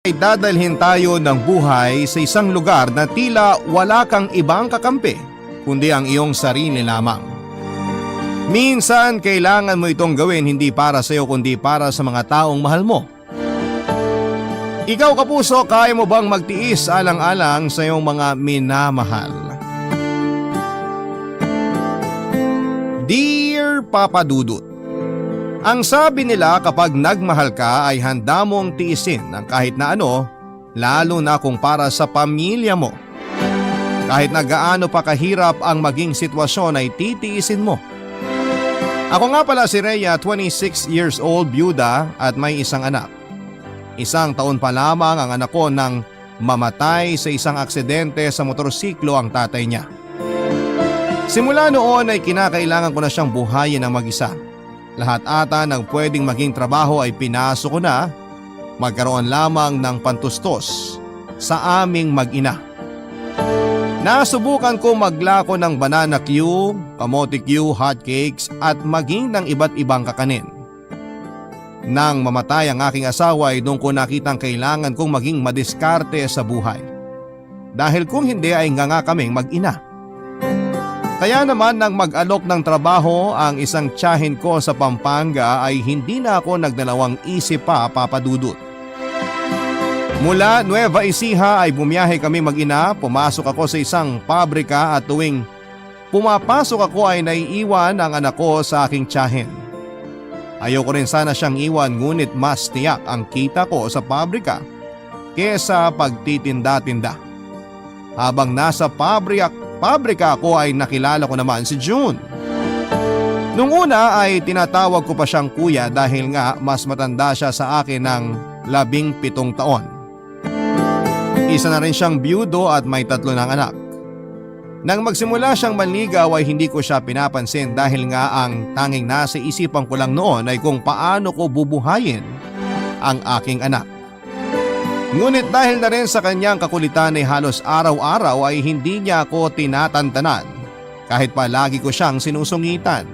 ay dadalhin tayo ng buhay sa isang lugar na tila wala kang ibang kakampi kundi ang iyong sarili lamang. Minsan kailangan mo itong gawin hindi para sa iyo kundi para sa mga taong mahal mo. Ikaw kapuso, kaya mo bang magtiis alang-alang sa iyong mga minamahal? Dear Papa Dudut, ang sabi nila kapag nagmahal ka ay handa mong tiisin ng kahit na ano, lalo na kung para sa pamilya mo. Kahit na gaano pa kahirap ang maging sitwasyon ay titiisin mo. Ako nga pala si Rhea, 26 years old, byuda at may isang anak. Isang taon pa lamang ang anak ko nang mamatay sa isang aksidente sa motorsiklo ang tatay niya. Simula noon ay kinakailangan ko na siyang buhayin ng mag-isa. Lahat ata ng pwedeng maging trabaho ay pinasok ko na, magkaroon lamang ng pantustos sa aming mag-ina. Nasubukan ko maglako ng banana Q, kamote Q, hotcakes at maging ng iba't ibang kakanin. Nang mamatay ang aking asawa ay doon ko nakitang kailangan kong maging madiskarte sa buhay. Dahil kung hindi ay nga kaming mag-ina. Kaya naman nang mag-alok ng trabaho ang isang tiyahin ko sa Pampanga ay hindi na ako nagdalawang isip pa, Papa Dudut. Mula Nueva Ecija ay bumiyahe kami mag-ina, pumasok ako sa isang pabrika at tuwing pumapasok ako ay naiiwan ang anak ko sa aking tiyahin. Ayoko rin sana siyang iwan ngunit mas tiyak ang kita ko sa pabrika kesa pagtitinda-tinda. Habang nasa pabrika ako ay nakilala ko naman si June. Nung una ay tinatawag ko pa siyang kuya dahil nga mas matanda siya sa akin ng 17 taon. Isa na rin siyang byudo at may 3 ng anak. Nang magsimula siyang manligaw ay hindi ko siya pinapansin dahil nga ang tanging nasa isipan ko lang noon ay kung paano ko bubuhayin ang aking anak. Ngunit dahil na rin sa kanyang kakulitan ay halos araw-araw ay hindi niya ako tinatantanan kahit palagi ko siyang sinusungitan.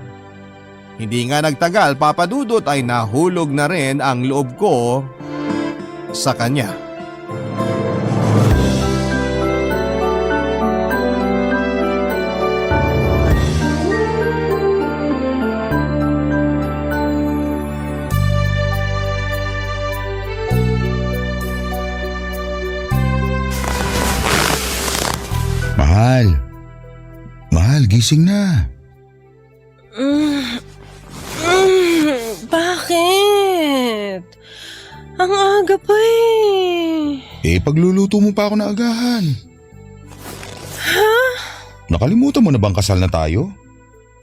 Hindi nga nagtagal, Papa Dudut, ay nahulog na rin ang loob ko sa kanya. Mahal, gising na. Bakit? Ang aga pa eh. Pagluluto mo pa ako na agahan. Ha? Nakalimutan mo na bang kasal na tayo?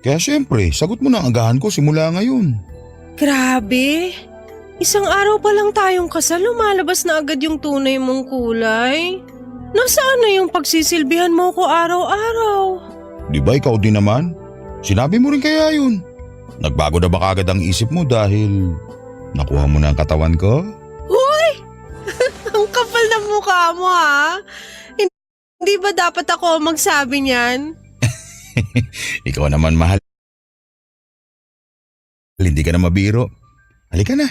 Kaya syempre, sagot mo na ang agahan ko simula ngayon. Grabe. Isang araw pa lang tayong kasal, lumalabas na agad yung tunay mong kulay. Nasaan na yung pagsisilbihan mo ko araw-araw? Di ba ikaw din naman? Sinabi mo rin kaya yun. Nagbago na ba kagad ang isip mo dahil nakuha mo na ang katawan ko? Hoy! Ang kapal na mukha mo ha? Hindi ba dapat ako magsabi niyan? Ikaw naman, mahal. Hindi ka na mabiro. Halika na.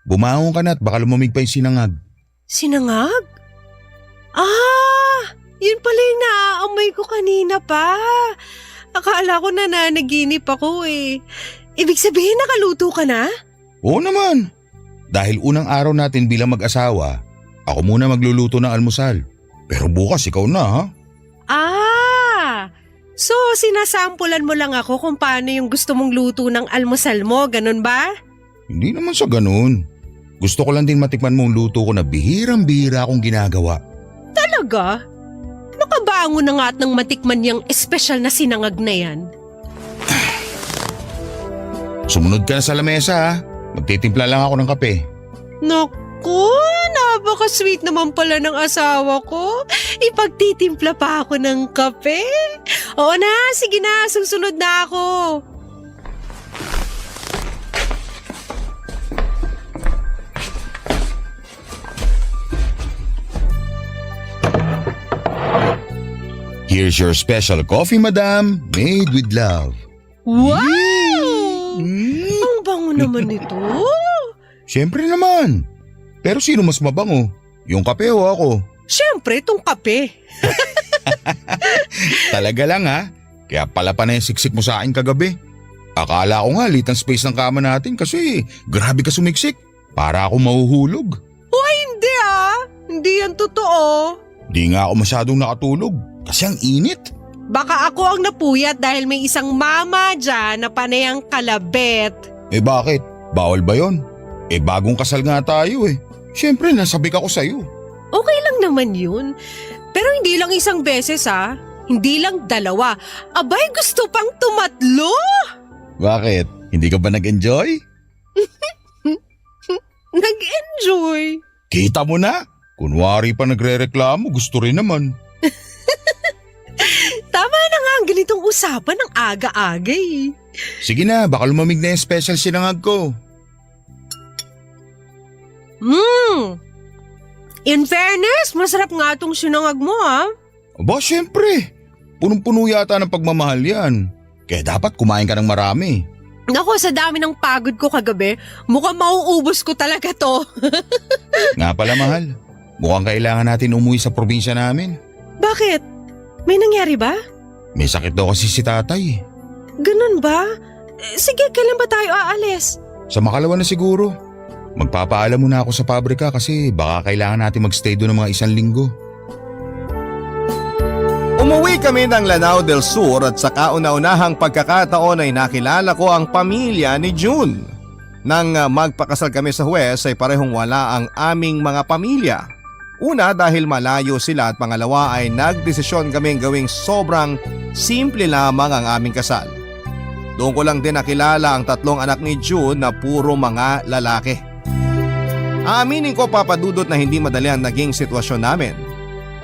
Bumangon ka na at baka lumamig pa yung sinangag. Sinangag? Ah! Yun pala yung naaamoy ko kanina pa. Akala ko nananaginip ako eh. Ibig sabihin nakaluto ka na? Oo naman. Dahil unang araw natin bilang mag-asawa, ako muna magluluto ng almusal. Pero bukas ikaw na, ha? Ah! So sinasampulan mo lang ako kung paano yung gusto mong luto ng almusal mo, ganun ba? Hindi naman sa ganun. Gusto ko lang din matikman mo ang luto ko na bihirang-bihira akong ginagawa. Talaga? Makabango na nga at nang matikman yung espesyal na sinangag na yan. Sumunod ka na sa lamesa, ha? Magtitimpla lang ako ng kape. Naku, napaka-sweet naman pala ng asawa ko. Ipagtitimpla pa ako ng kape. Oo na, sige na, susunod na ako. Here's your special coffee, madam, made with love. Wow! Ang bango naman nito. Siyempre naman. Pero sino mas mabango? Yung kape o ako? Siyempre, tong kape. Talaga lang ha? Kaya pala pa na yung siksik mo sa akin kagabi. Akala ko nga litang space ng kama natin kasi grabe ka sumiksik. Para ako mahuhulog. Hindi hindi yan totoo. Di nga ako masyadong nakatulog kasi ang init. Baka ako ang napuyat dahil may isang mama dyan na panayang kalabit. Eh bakit? Bawal ba yon? Eh bagong kasal nga tayo eh. Siyempre nasabik ako sa'yo. Okay lang naman yun. Pero hindi lang isang beses Hindi lang dalawa. Abay, gusto pang tumatlo. Bakit? Hindi ka ba nag-enjoy? Nag-enjoy. Kita mo na. Kunwari pa nagre-reklamo, gusto rin naman. Tama na nga ang ganitong usapan ng aga-aga eh. Sige na, baka lumamig na yung special sinangag ko. In fairness, masarap nga itong sinangag mo Aba, syempre. Punong-puno yata ng pagmamahal yan. Kaya dapat kumain ka ng marami. Naku, sa dami ng pagod ko kagabi, mukhang mauubos ko talaga to. Nga pala mahal, mukhang kailangan natin umuwi sa probinsya namin. Bakit? May nangyari ba? May sakit daw kasi si tatay. Ganun ba? Sige, kailan ba tayo aalis? Sa makalawa na siguro. Magpapaalam muna ako sa pabrika kasi baka kailangan natin magstay doon ng mga 1 linggo. Umuwi kami ng Lanao del Sur at sa kauna-unahang pagkakataon ay nakilala ko ang pamilya ni June. Nang magpakasal kami sa Huwes ay parehong wala ang aming mga pamilya. Una dahil malayo sila at pangalawa ay nagdesisyon kaming gawing sobrang simple lamang ang aming kasal. Doon ko lang din nakilala ang 3 anak ni June na puro mga lalaki. Aaminin ko papadudot na hindi madali ang naging sitwasyon namin.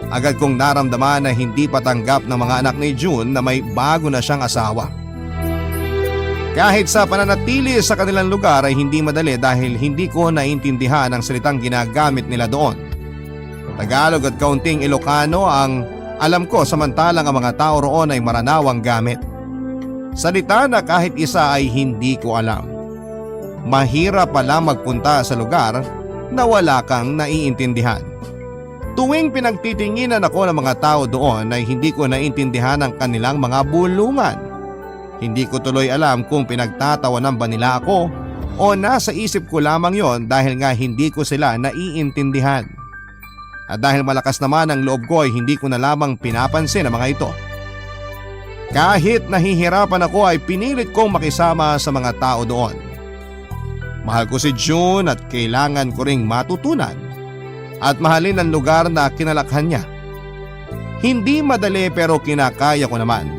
Agad kong naramdaman na hindi patanggap ng mga anak ni June na may bago na siyang asawa. Kahit sa pananatili sa kanilang lugar ay hindi madali dahil hindi ko naintindihan ang salitang ginagamit nila doon. Tagalog at kaunting Ilocano ang alam ko samantalang ang mga tao roon ay Maranawang gamit. Salita na kahit isa ay hindi ko alam. Mahirap pala magpunta sa lugar na wala kang naiintindihan. Tuwing pinagtitinginan ako ng mga tao doon ay hindi ko naintindihan ang kanilang mga bulungan. Hindi ko tuloy alam kung pinagtatawanan ba nila ako o nasa isip ko lamang yon dahil nga hindi ko sila naiintindihan. At dahil malakas naman ang loob ko ay hindi ko na lamang pinapansin ang mga ito. Kahit nahihirapan ako ay pinilit kong makisama sa mga tao doon. Mahal ko si June at kailangan ko ring matutunan at mahalin ang lugar na kinalakhan niya. Hindi madali pero kinakaya ko naman.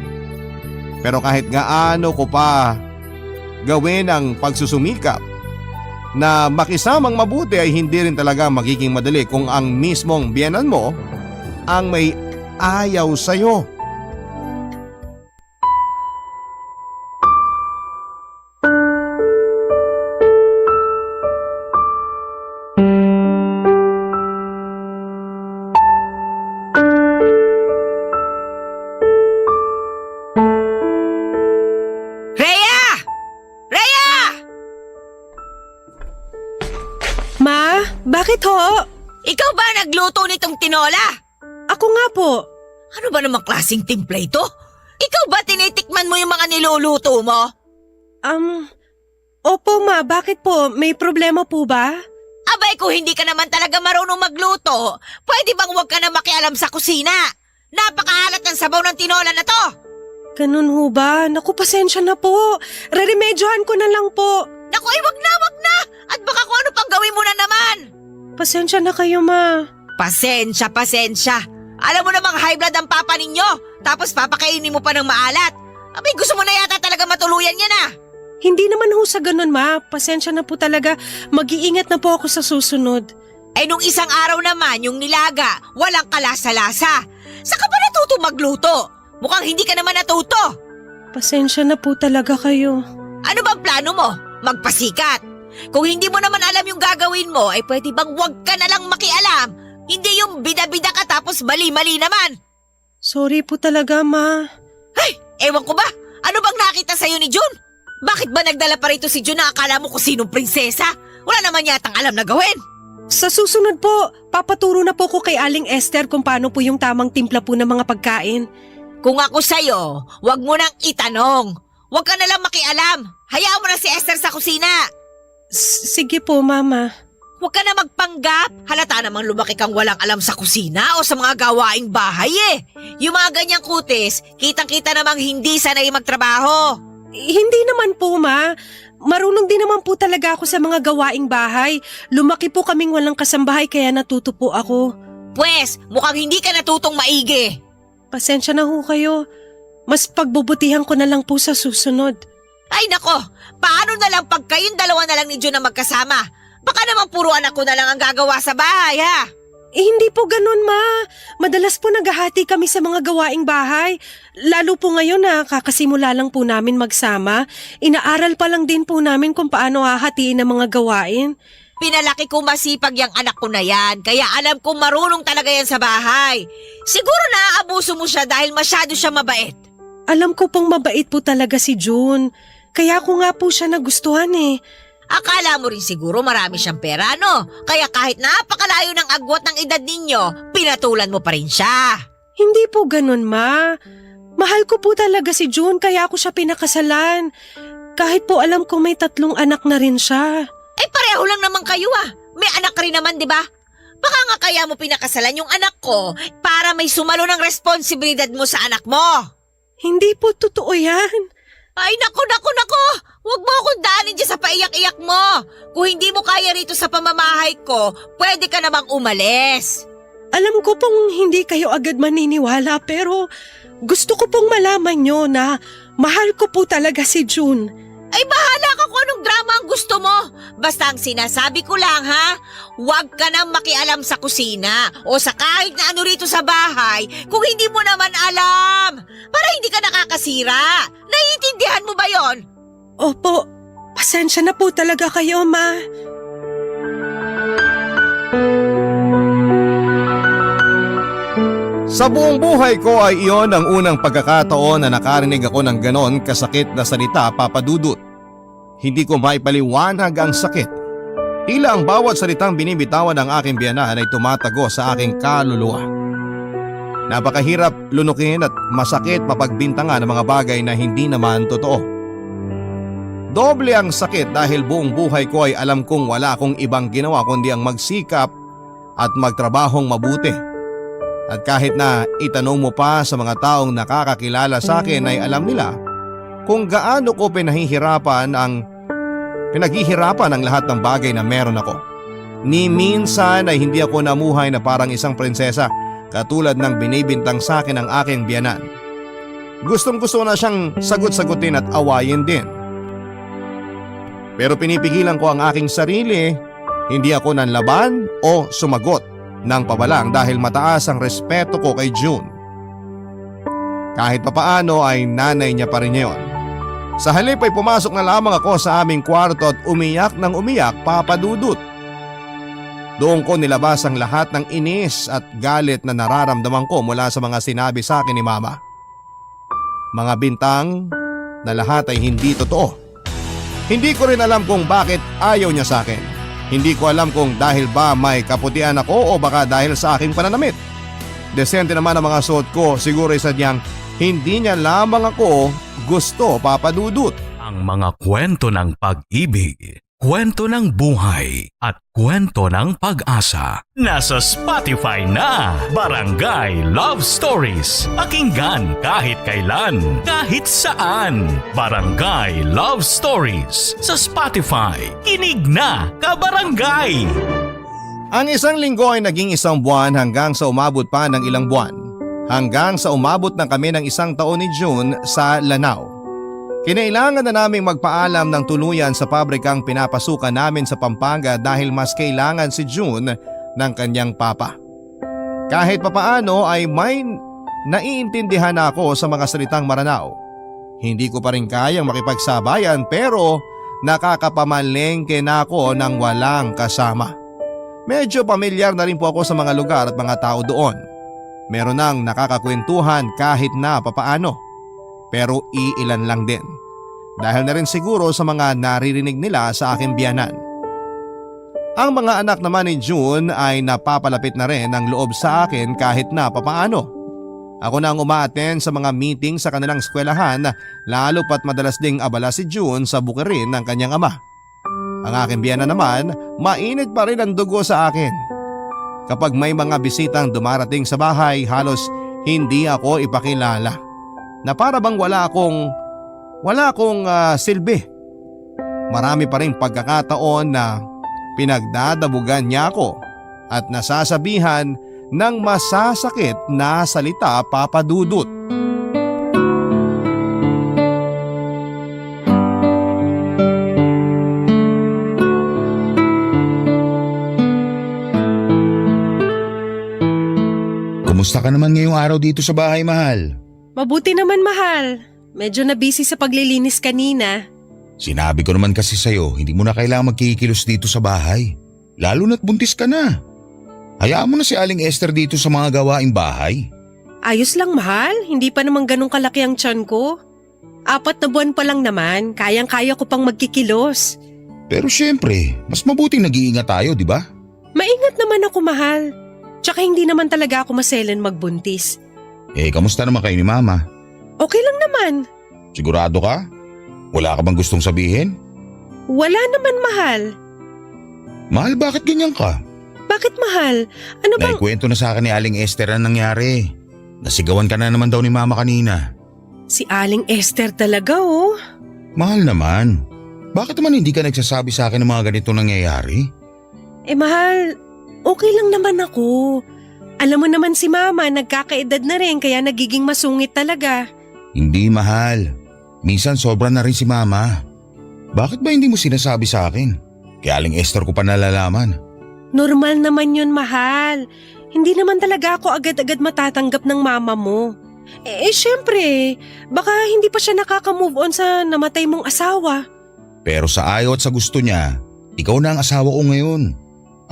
Pero kahit gaano ko pa gawin ang pagsusumikap na makisamang mabuti ay hindi rin talaga magiging madali kung ang mismong biyenan mo ang may ayaw sa'yo. Bakit ho? Ikaw ba nagluto nitong tinola? Ako nga po. Ano ba namang klaseng timpla ito? Ikaw ba tinitikman mo yung mga niluluto mo? Opo ma, bakit po? May problema po ba? Abay, kung hindi ka naman talaga marunong magluto, pwede bang huwag ka na makialam sa kusina? Napakaalat ng sabaw ng tinola na to! Ganun ho ba? Naku, pasensya na po. Reremedyohan ko na lang po. Naku, ay wag na! At baka kung ano pang gawin mo na naman! Pasensya na kayo, ma. Pasensya. Alam mo namang high blood ang papa ninyo, tapos papakainin mo pa ng maalat. Abay, gusto mo na yata talaga matuluyan yan ah! Hindi naman ho sa ganun, ma. Pasensya na po talaga. Mag-iingat na po ako sa susunod. Eh nung isang araw naman, yung nilaga, walang kalasa-lasa. Saan ka ba natuto magluto? Mukhang hindi ka naman natuto. Pasensya na po talaga kayo. Ano bang plano mo? Magpasikat. Kung hindi mo naman alam yung gagawin mo, ay pwede bang wag ka na lang makialam? Hindi yung bida-bida ka tapos mali-mali naman. Sorry po talaga, ma. Ay, ewan ko ba? Ano bang nakita sa'yo ni June? Bakit ba nagdala pa rito si June na akala mo kung sinong prinsesa? Wala naman yatang alam na gawin. Sa susunod po, papaturo na po ko kay Aling Esther kung paano po yung tamang timpla po ng mga pagkain. Kung ako sa'yo, wag mo nang itanong. Wag ka na lang makialam. Hayaan mo na si Esther sa kusina. Sige po, Mama. Huwag ka na magpanggap. Halata namang lumaki kang walang alam sa kusina o sa mga gawaing bahay eh. Yung mga ganyang kutis, kitang-kita namang hindi sanay magtrabaho. Hindi naman po, Ma. Marunong din naman po talaga ako sa mga gawaing bahay. Lumaki po kaming walang kasambahay kaya natuto po ako. Pwes, mukhang hindi ka natutong maigi. Pasensya na ho kayo. Mas pagbubutihan ko na lang po sa susunod. Ay nako, paano na lang pag kayong dalawa na lang ni Jun na magkasama? Baka naman puro anak ko na lang ang gagawa sa bahay ha? Hindi po ganun, Ma. Madalas po naghahati kami sa mga gawaing bahay. Lalo po ngayon na kakasimula lang po namin magsama. Inaaral pa lang din po namin kung paano hahatiin ang mga gawain. Pinalaki ko masipag yung anak ko na yan, kaya alam kong marunong talaga yan sa bahay. Siguro naaabuso mo siya dahil masyado siya mabait. Alam ko pong mabait po talaga si June. Kaya ko nga po siya nagustuhan eh. Akala mo rin siguro marami siyang pera, no? Kaya kahit napakalayo ng agwat ng edad ninyo, pinatulan mo pa rin siya. Hindi po ganun, Ma. Mahal ko po talaga si June kaya ako siya pinakasalan. Kahit po alam kong may 3 anak na rin siya. Eh pareho lang naman kayo ah. May anak ka rin naman, di ba? Baka nga kaya mo pinakasalan yung anak ko para may sumalo ng responsibilidad mo sa anak mo. Hindi po totoo yan. Ay nako. Huwag mo akong daanin dyan sa paiyak-iyak mo. Kung hindi mo kaya rito sa pamamahay ko, pwede ka namang umalis. Alam ko pong hindi kayo agad maniniwala pero gusto ko pong malaman nyo na mahal ko po talaga si June. Ay bahala ka kung anong drama ang gusto mo. Basta ang sinasabi ko lang ha, huwag ka nang makialam sa kusina o sa kahit na ano rito sa bahay kung hindi mo naman alam. Para hindi ka nakakasira. Naiintindihan mo ba yon? Opo, pasensya na po talaga kayo, Ma. Sa buong buhay ko ay iyon ang unang pagkakataon na nakarinig ako ng ganon kasakit na salita, Papa Dudut. Hindi ko maipaliwanag ang sakit. Tila ang bawat salitang binibitawan ng aking biyanan ay tumatago sa aking kaluluwa. Napakahirap lunukin at masakit mapagbintangan ng mga bagay na hindi naman totoo. Doble ang sakit dahil buong buhay ko ay alam kong wala akong ibang ginawa kundi ang magsikap at magtrabahong mabuti. At kahit na itanong mo pa sa mga taong nakakakilala sa akin ay alam nila kung gaano ko pinaghihirapan ang lahat ng bagay na meron ako. Ni minsan ay hindi ako namuhay na parang isang prinsesa katulad ng binibintang sa akin ng aking biyanan. Gustong gusto na siyang sagot-sagutin at awayin din. Pero pinipigilan ko ang aking sarili, hindi ako nanlaban o sumagot ng pabalang dahil mataas ang respeto ko kay June. Kahit papaano ay nanay niya pa rin yun. Sa halip ay pumasok na lamang ako sa aming kwarto at umiyak ng umiyak, Papa Dudut. Doon ko nilabas ang lahat ng inis at galit na nararamdaman ko mula sa mga sinabi sa akin ni Mama. Mga bintang na lahat ay hindi totoo. Hindi ko rin alam kung bakit ayaw niya sa akin. Hindi ko alam kung dahil ba may kaputian ako o baka dahil sa aking pananamit. Desente naman ang mga suot ko, siguro isa niyang hindi niya lamang ako gusto, Papa Dudut. Ang mga kwento ng pag-ibig, kwento ng buhay at kwento ng pag-asa. Nasa Spotify na, Barangay Love Stories. Pakinggan kahit kailan, kahit saan. Barangay Love Stories sa Spotify. Kinig na, kabarangay! Ang isang linggo ay naging isang buwan hanggang sa umabot pa ng ilang buwan. Hanggang sa umabot na kami ng 1 taon ni June sa Lanao. Kinailangan na naming magpaalam ng tuluyan sa pabrikang pinapasukan namin sa Pampanga dahil mas kailangan si June ng kanyang papa. Kahit papaano ay may naiintindihan ako sa mga salitang Maranao. Hindi ko pa rin kayang makipagsabayan pero nakakapamalengke na ako ng walang kasama. Medyo pamilyar na rin po ako sa mga lugar at mga tao doon. Meron nang nakakakwentuhan kahit na papaano. Pero iilan lang din. Dahil na rin siguro sa mga naririnig nila sa aking biyanan. Ang mga anak naman ni June ay napapalapit na rin ang loob sa akin kahit na papaano. Ako na ang umaattend sa mga meeting sa kanilang eskwelahan, lalo pat madalas ding abala si June sa bukirin ng kanyang ama. Ang aking biyana naman, mainit pa rin ang dugo sa akin. Kapag may mga bisitang dumarating sa bahay, halos hindi ako ipakilala. Na para bang wala akong silbi. Marami pa rin pagkakataon na pinagdadabugan niya ako at nasasabihan ng masasakit na salita, Papa Dudut. Kumusta ka naman ngayong araw dito sa bahay, mahal? Mabuti naman, mahal. Medyo na busy sa paglilinis kanina. Sinabi ko naman kasi sa'yo, hindi mo na kailangang magkikilos dito sa bahay. Lalo na't buntis ka na. Hayaan mo na si Aling Esther dito sa mga gawaing bahay. Ayos lang, mahal. Hindi pa naman ganun kalaki ang tiyan ko. 4 na buwan pa lang naman. Kayang-kaya ko pang magkikilos. Pero syempre, mas mabuting nag-iingat tayo, di ba? Maingat naman ako, mahal. Tsaka hindi naman talaga ako maselan magbuntis. Kamusta naman kayo ni Mama? Okay lang naman. Sigurado ka? Wala ka bang gustong sabihin? Wala naman, mahal. Mahal, bakit ganyan ka? Bakit, mahal? Ano bang… Naikwento na sa akin ni Aling Esther ang nangyari. Nasigawan ka na naman daw ni Mama kanina. Si Aling Esther talaga, oh. Mahal naman. Bakit naman hindi ka nagsasabi sa akin ng mga ganito nangyayari? Mahal, okay lang naman ako. Alam mo naman si Mama, nagkakaedad na rin kaya nagiging masungit talaga. Hindi, mahal. Minsan sobra na rin si Mama. Bakit ba hindi mo sinasabi sa akin? Kaya Aling Esther ko pa nalalaman. Normal naman yun, mahal. Hindi naman talaga ako agad-agad matatanggap ng mama mo. Syempre, baka hindi pa siya nakaka-move on sa namatay mong asawa. Pero sa ayaw at sa gusto niya, ikaw na ang asawa ko ngayon.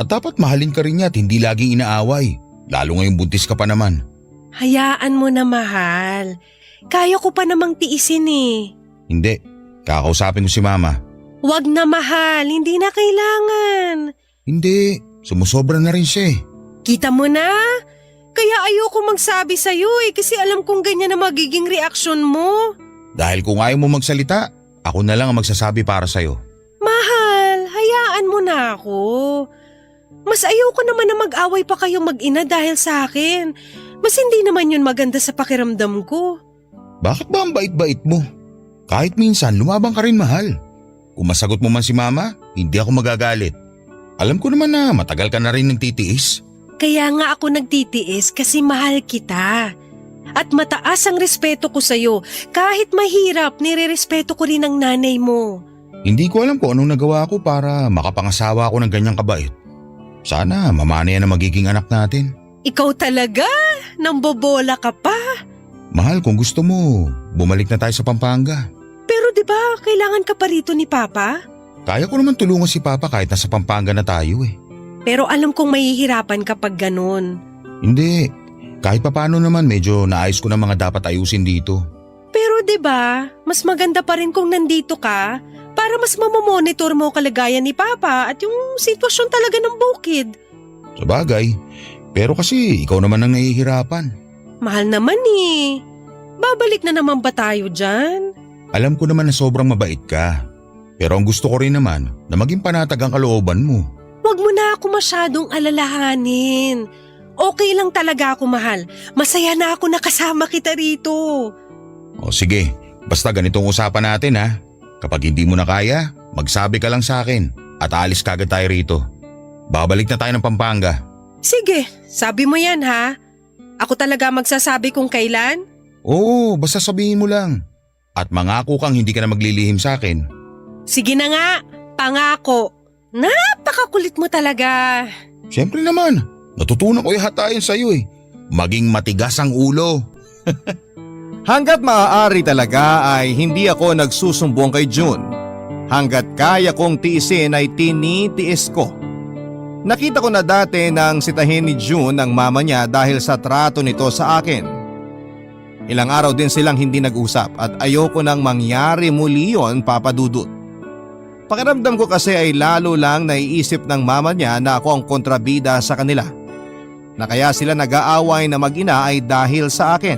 At dapat mahalin ka rin niya at hindi laging inaaway. Lalo ngayong buntis ka pa naman. Hayaan mo na, mahal. Kaya ko pa namang tiisin eh. Hindi, kakausapin ko si Mama. Wag na, mahal. Hindi na kailangan. Hindi, sumusobra na rin siya eh. Kita mo na? Kaya ayoko magsabi sa'yo kasi alam kong ganyan na magiging reaksyon mo. Dahil kung ayaw mo magsalita, ako na lang ang magsasabi para sa'yo. Mahal, hayaan mo na ako. Mas ayoko naman na mag-away pa kayong mag-ina dahil sa akin. Mas hindi naman yun maganda sa pakiramdam ko. Bakit ba ang bait-bait mo? Kahit minsan lumabang ka rin, mahal. Kung masagot mo man si Mama, hindi ako magagalit. Alam ko naman na matagal ka na rin nagtitiis. Kaya nga ako nagtitiis kasi mahal kita. At mataas ang respeto ko sa'yo. Kahit mahirap, nire-respeto ko rin ang nanay mo. Hindi ko alam kung anong nagawa ko para makapangasawa ako ng ganyang kabait. Sana mamana yan ang magiging anak natin. Ikaw talaga? Nambobola ka pa? Mahal, kung gusto mo, bumalik na tayo sa Pampanga. Pero di ba kailangan ka pa rito ni Papa? Kaya ko naman tulungan si Papa kahit nasa Pampanga na tayo eh. Pero alam kong mahihirapan kapag ganun. Hindi, kahit papano naman medyo naayos ko na mga dapat ayusin dito. Pero 'di ba, mas maganda pa rin kung nandito ka para mas mamomonitor mo kalagayan ni Papa at yung sitwasyon talaga ng bukid. Sabagay, pero kasi ikaw naman ang nahihirapan. Mahal naman eh. Babalik na naman ba tayo dyan? Alam ko naman na sobrang mabait ka. Pero ang gusto ko rin naman na maging panatag ang kalooban mo. Huwag mo na ako masyadong alalahanin. Okay lang talaga ako, mahal. Masaya na ako nakasama kita rito. O sige, basta ganitong usapan natin ha. Kapag hindi mo na kaya, magsabi ka lang sa akin at aalis kagad tayo rito. Babalik na tayo ng Pampanga. Sige, sabi mo yan ha. Ako talaga magsasabi kung kailan? Oo, basta sabihin mo lang. At mangako kang hindi ka na maglilihim sa akin. Sige na nga, pangako. Napakakulit mo talaga. Siyempre naman, natutunan ko ihatayin sa'yo eh. Maging matigas ang ulo. Hanggat maaari talaga ay hindi ako nagsusumbong kay June. Hanggat kaya kong tiisin ay tinitiis ko. Nakita ko na dati nang sitahin ni June ang mama niya dahil sa trato nito sa akin. Ilang araw din silang hindi nag-usap at ayoko nang mangyari muli yon, Papa Dudut. Pakiramdam ko kasi ay lalo lang naiisip ng mama niya na ako ang kontrabida sa kanila. Na kaya sila nag-aaway na mag-ina ay dahil sa akin.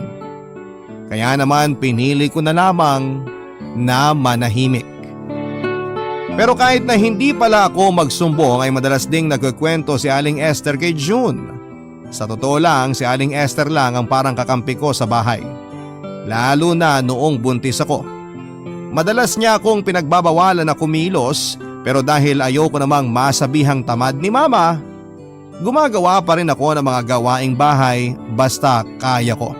Kaya naman pinili ko na lamang na manahimik. Pero kahit na hindi pala ako magsumbong ay madalas ding nagkukwento si Aling Esther kay June. Sa totoo lang, si Aling Esther lang ang parang kakampi ko sa bahay. Lalo na noong buntis ako. Madalas niya akong pinagbabawalan na kumilos pero dahil ayoko namang masabihang tamad ni mama, gumagawa pa rin ako ng mga gawaing bahay basta kaya ko.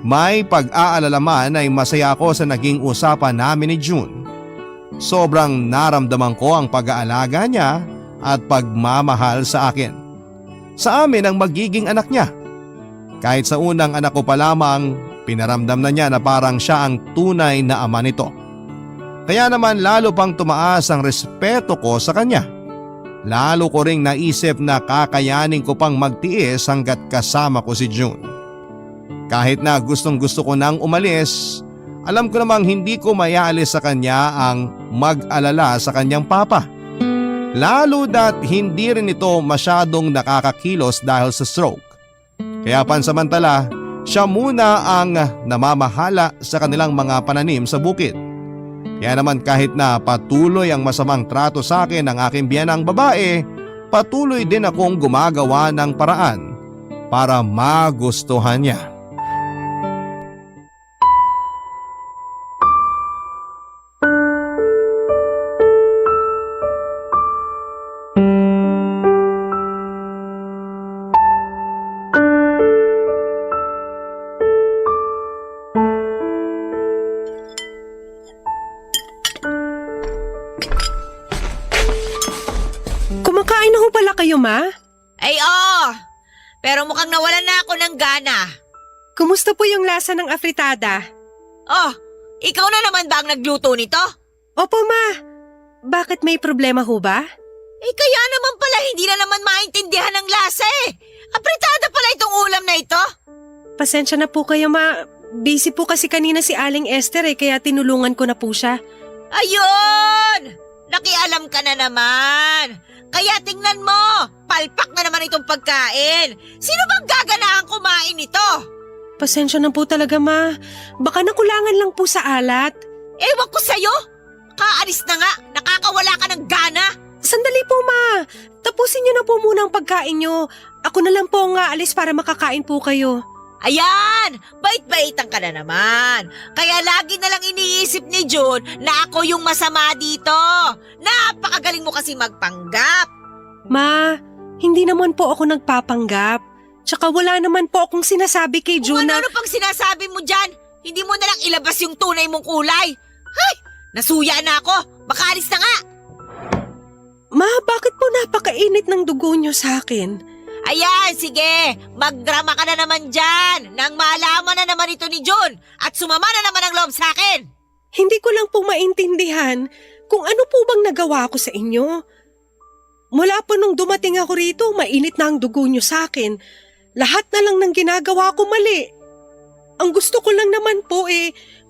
May pag-aalala man ay masaya ako sa naging usapan namin ni June. Sobrang naramdaman ko ang pag-aalaga niya at pagmamahal sa akin. Sa amin ang magiging anak niya. Kahit sa unang anak ko pa lamang, pinaramdam na niya na parang siya ang tunay na ama nito. Kaya naman lalo pang tumaas ang respeto ko sa kanya. Lalo ko ring naisip na kakayanin ko pang magtiis hanggat kasama ko si June. Kahit na gustong gusto ko nang umalis, alam ko namang hindi ko mayaalis sa kanya ang mag-alala sa kanyang papa. Lalo dat hindi rin ito masyadong nakakakilos dahil sa stroke. Kaya pansamantala, siya muna ang namamahala sa kanilang mga pananim sa bukid. Kaya naman kahit na patuloy ang masamang trato sa akin ng aking biyanang babae, patuloy din akong gumagawa ng paraan para magustuhan niya. Kumakain na ho pala kayo, ma? Ay, oo. Pero mukhang nawalan na ako ng gana. Kumusta po yung lasa ng afritada? Oh, ikaw na naman ba ang nagluto nito? Opo, ma. Bakit may problema ho ba? Eh kaya naman pala hindi na naman maintindihan ng lasa eh. Apritada pala itong ulam na ito. Pasensya na po kayo, ma. Busy po kasi kanina si Aling Esther kaya tinulungan ko na po siya. Ayun! Nakialam ka na naman. Kaya tingnan mo, palpak na naman itong pagkain. Sino bang gaganahan kumain nito? Pasensya na po talaga, ma. Baka nakulangan lang po sa alat. Ewan ko sa'yo. Kaalis na nga, nakakawala ka ng gana. Sandali po, ma. Tapusin niyo na po muna ang pagkain niyo. Ako na lang po ang aalis para makakain po kayo. Ayan, bait-baitan ka na naman. Kaya lagi na lang iniisip ni June na ako yung masama dito. Napakagaling mo kasi magpanggap. Ma, hindi naman po ako nagpapanggap. Tsaka wala naman po akong sinasabi kay Kung June na… ano pang sinasabi mo dyan, hindi mo na lang ilabas yung tunay mong kulay. Hay, nasuya na ako. Baka alis na nga. Ma, bakit po napakainit ng dugo niyo sa akin? Ayan, sige, magdrama ka na naman dyan nang malaman na naman ito ni June at sumama na naman ang loob sa akin. Hindi ko lang po maintindihan kung ano po bang nagawa ko sa inyo. Mula po nung dumating ako rito, mainit na ang dugo niyo sa akin. Lahat na lang ng ginagawa ko mali. Ang gusto ko lang naman po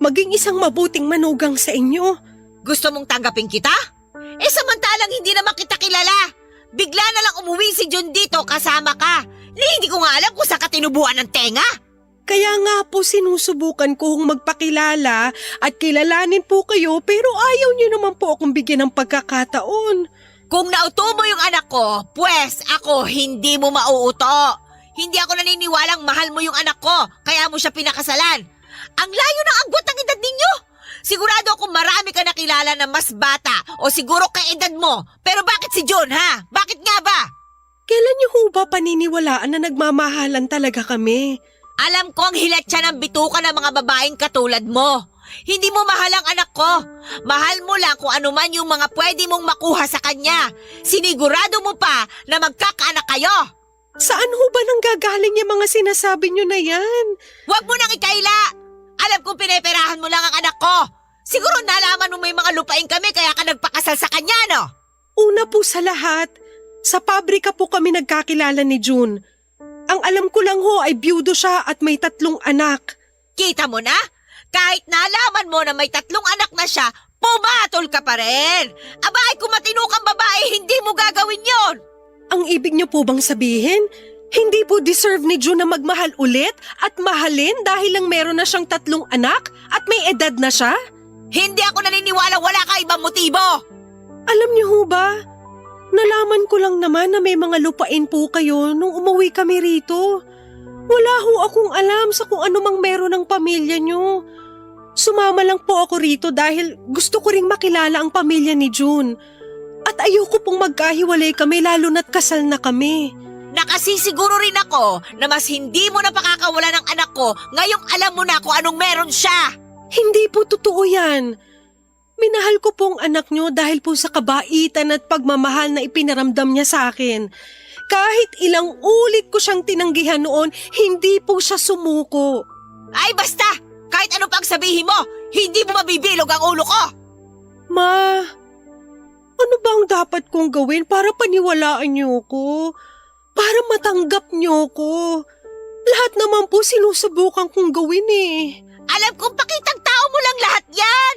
maging isang mabuting manugang sa inyo. Gusto mong tanggapin kita? Eh samantalang hindi naman kita kilala. Bigla na lang umuwi si June dito kasama ka. Hindi ko nga alam kung saan ka tinubuan ng tenga. Kaya nga po sinusubukan ko hong magpakilala at kilalanin po kayo pero ayaw niyo naman po akong bigyan ng pagkakataon. Kung nauto mo yung anak ko, pues ako hindi mo mauuto. Hindi ako naniniwalang mahal mo yung anak ko, kaya mo siya pinakasalan. Ang layo ng agwat ng edad ninyo. Sigurado akong marami ka nakilala na mas bata o siguro kay edad mo. Pero bakit si June, ha? Bakit nga ba? Kailan niyo ho ba paniniwalaan na nagmamahalan talaga kami? Alam ko ang hilat siya ng bituka ng mga babaeng katulad mo. Hindi mo mahal ang anak ko. Mahal mo lang kung ano man yung mga pwede mong makuha sa kanya. Sinigurado mo pa na magkakaanak kayo. Saan ho ba nanggagaling yung mga sinasabi niyo na yan? Huwag mo nang ikaila. Alam kong pineperahan mo lang ang anak ko. Siguro nalaman mo may mga lupain kami kaya ka nagpakasal sa kanya, no? Una po sa lahat, sa pabrika po kami nagkakilala ni June. Ang alam ko lang ho ay byudo siya at may 3 anak. Kita mo na? Kahit nalaman mo na may 3 anak na siya, pumatol ka pa rin. Abay, kung matino kang babae, hindi mo gagawin yon. Ang ibig niyo po bang sabihin, hindi po deserve ni June na magmahal ulit at mahalin dahil lang meron na siyang 3 anak at may edad na siya? Hindi ako naniniwala wala ka ibang motibo. Alam niyo ho ba, nalaman ko lang naman na may mga lupain po kayo nung umuwi kami rito. Wala ho akong alam sa kung ano mang meron ng pamilya niyo. Sumama lang po ako rito dahil gusto ko ring makilala ang pamilya ni June. At ayoko pong magkahiwalay kami lalo na't kasal na kami. Nakasisiguro rin ako na mas hindi mo na pakakawala ng anak ko ngayong alam mo na kung anong meron siya. Hindi po totoo yan. Minahal ko pong anak niyo dahil po sa kabaitan at pagmamahal na ipinaramdam niya sa akin. Kahit ilang ulit ko siyang tinanggihan noon, hindi po siya sumuko. Ay basta! Kahit ano pang sabihin mo, hindi mo mabibilog ang ulo ko! Ma, ano bang dapat kong gawin para paniwalaan niyo ko? Para matanggap niyo ko? Lahat naman po sinusubukan kong gawin eh. Alam kong pakitang tao mo lang lahat yan!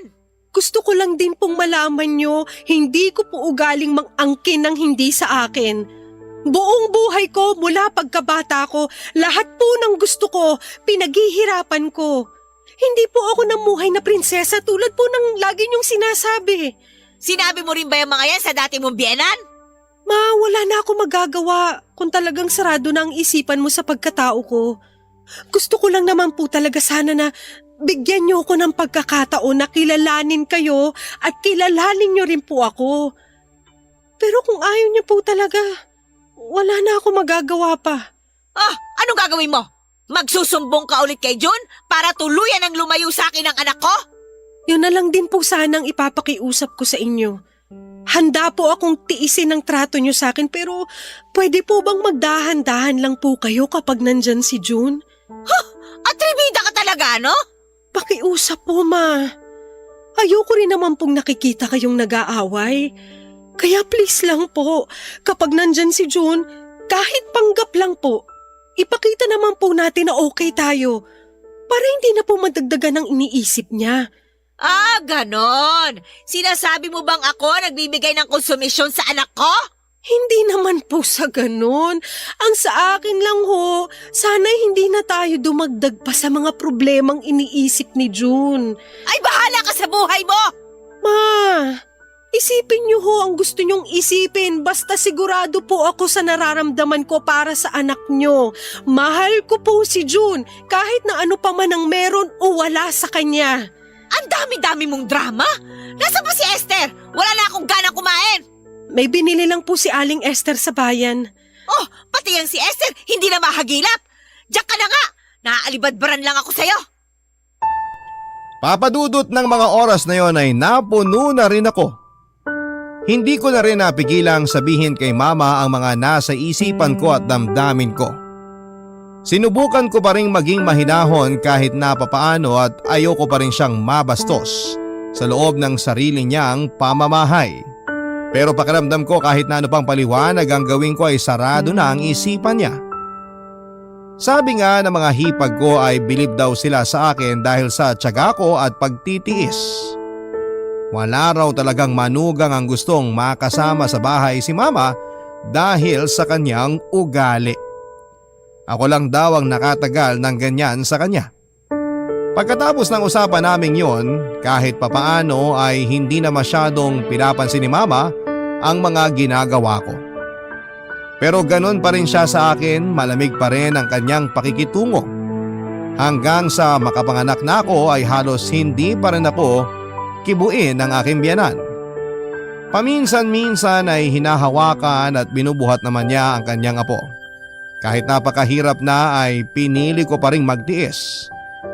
Gusto ko lang din pong malaman niyo, hindi ko po ugaling mang-angkin ng hindi sa akin. Buong buhay ko mula pagkabata ko, lahat po ng gusto ko, pinaghihirapan ko. Hindi po ako namuhay na prinsesa tulad po ng lagi niyong sinasabi. Sinabi mo rin ba yung mga yan sa dati mong biyenan? Ma, wala na ako magagawa kung talagang sarado na ang isipan mo sa pagkatao ko. Gusto ko lang naman po talaga sana na bigyan niyo ako ng pagkakataon na kilalanin kayo at kilalanin niyo rin po ako. Pero kung ayaw niyo po talaga, wala na ako magagawa pa. Ah, anong gagawin mo? Magsusumbong ka ulit kay June para tuluyan ang lumayo sa akin ng anak ko? Yun na lang din po sanang ipapakiusap ko sa inyo. Handa po akong tiisin ang trato niyo sa akin pero pwede po bang magdahan-dahan lang po kayo kapag nandyan si June? Atribida ka talaga, no? Pakiusap po, ma. Ayoko rin naman pong nakikita kayong nag-aaway. Kaya please lang po, kapag nandyan si June, kahit panggap lang po, ipakita naman po natin na okay tayo para hindi na po madagdagan ang iniisip niya. Ah, ganon. Sinasabi mo bang ako nagbibigay ng konsumisyon sa anak ko? Hindi naman po sa ganun. Ang sa akin lang ho, sana'y hindi na tayo dumagdag pa sa mga problemang iniisip ni June. Ay, bahala ka sa buhay mo! Ma, isipin niyo ho ang gusto niyong isipin basta sigurado po ako sa nararamdaman ko para sa anak niyo. Mahal ko po si June kahit na ano pa man ang meron o wala sa kanya. Ang dami-dami mong drama? Nasaan ba si Esther? Wala na akong ganang kumain. May binili lang po si Aling Esther sa bayan. Oh, pati yan si Esther, hindi na mahagilap. Diyak ka na nga, naaalibadbaran lang ako sa'yo. Papadudot ng mga oras na yon ay napuno na rin ako. Hindi ko na rin napigilang sabihin kay mama ang mga nasa isipan ko at damdamin ko. Sinubukan ko pa rin maging mahinahon kahit napapaano at ayoko pa rin siyang mabastos sa loob ng sarili niyang pamamahay. Pero pakiramdam ko kahit na ano pang paliwanag ang gawin ko ay sarado na ang isipan niya. Sabi nga ng mga hipag ko ay bilib daw sila sa akin dahil sa tiyaga ko at pagtitiis. Wala raw talagang manugang ang gustong makasama sa bahay si mama dahil sa kanyang ugali. Ako lang daw ang nakatagal ng ganyan sa kanya. Pagkatapos ng usapan naming yon, kahit papaano ay hindi na masyadong pinapansin ni mama ang mga ginagawa ko. Pero ganun pa rin siya sa akin, malamig pa rin ang kanyang pakikitungo. Hanggang sa makapanganak na ako ay halos hindi pa rin ako kibuin ng aking biyanan. Paminsan-minsan ay hinahawakan at binubuhat naman niya ang kanyang apo. Kahit napakahirap na ay pinili ko pa rin magtiis.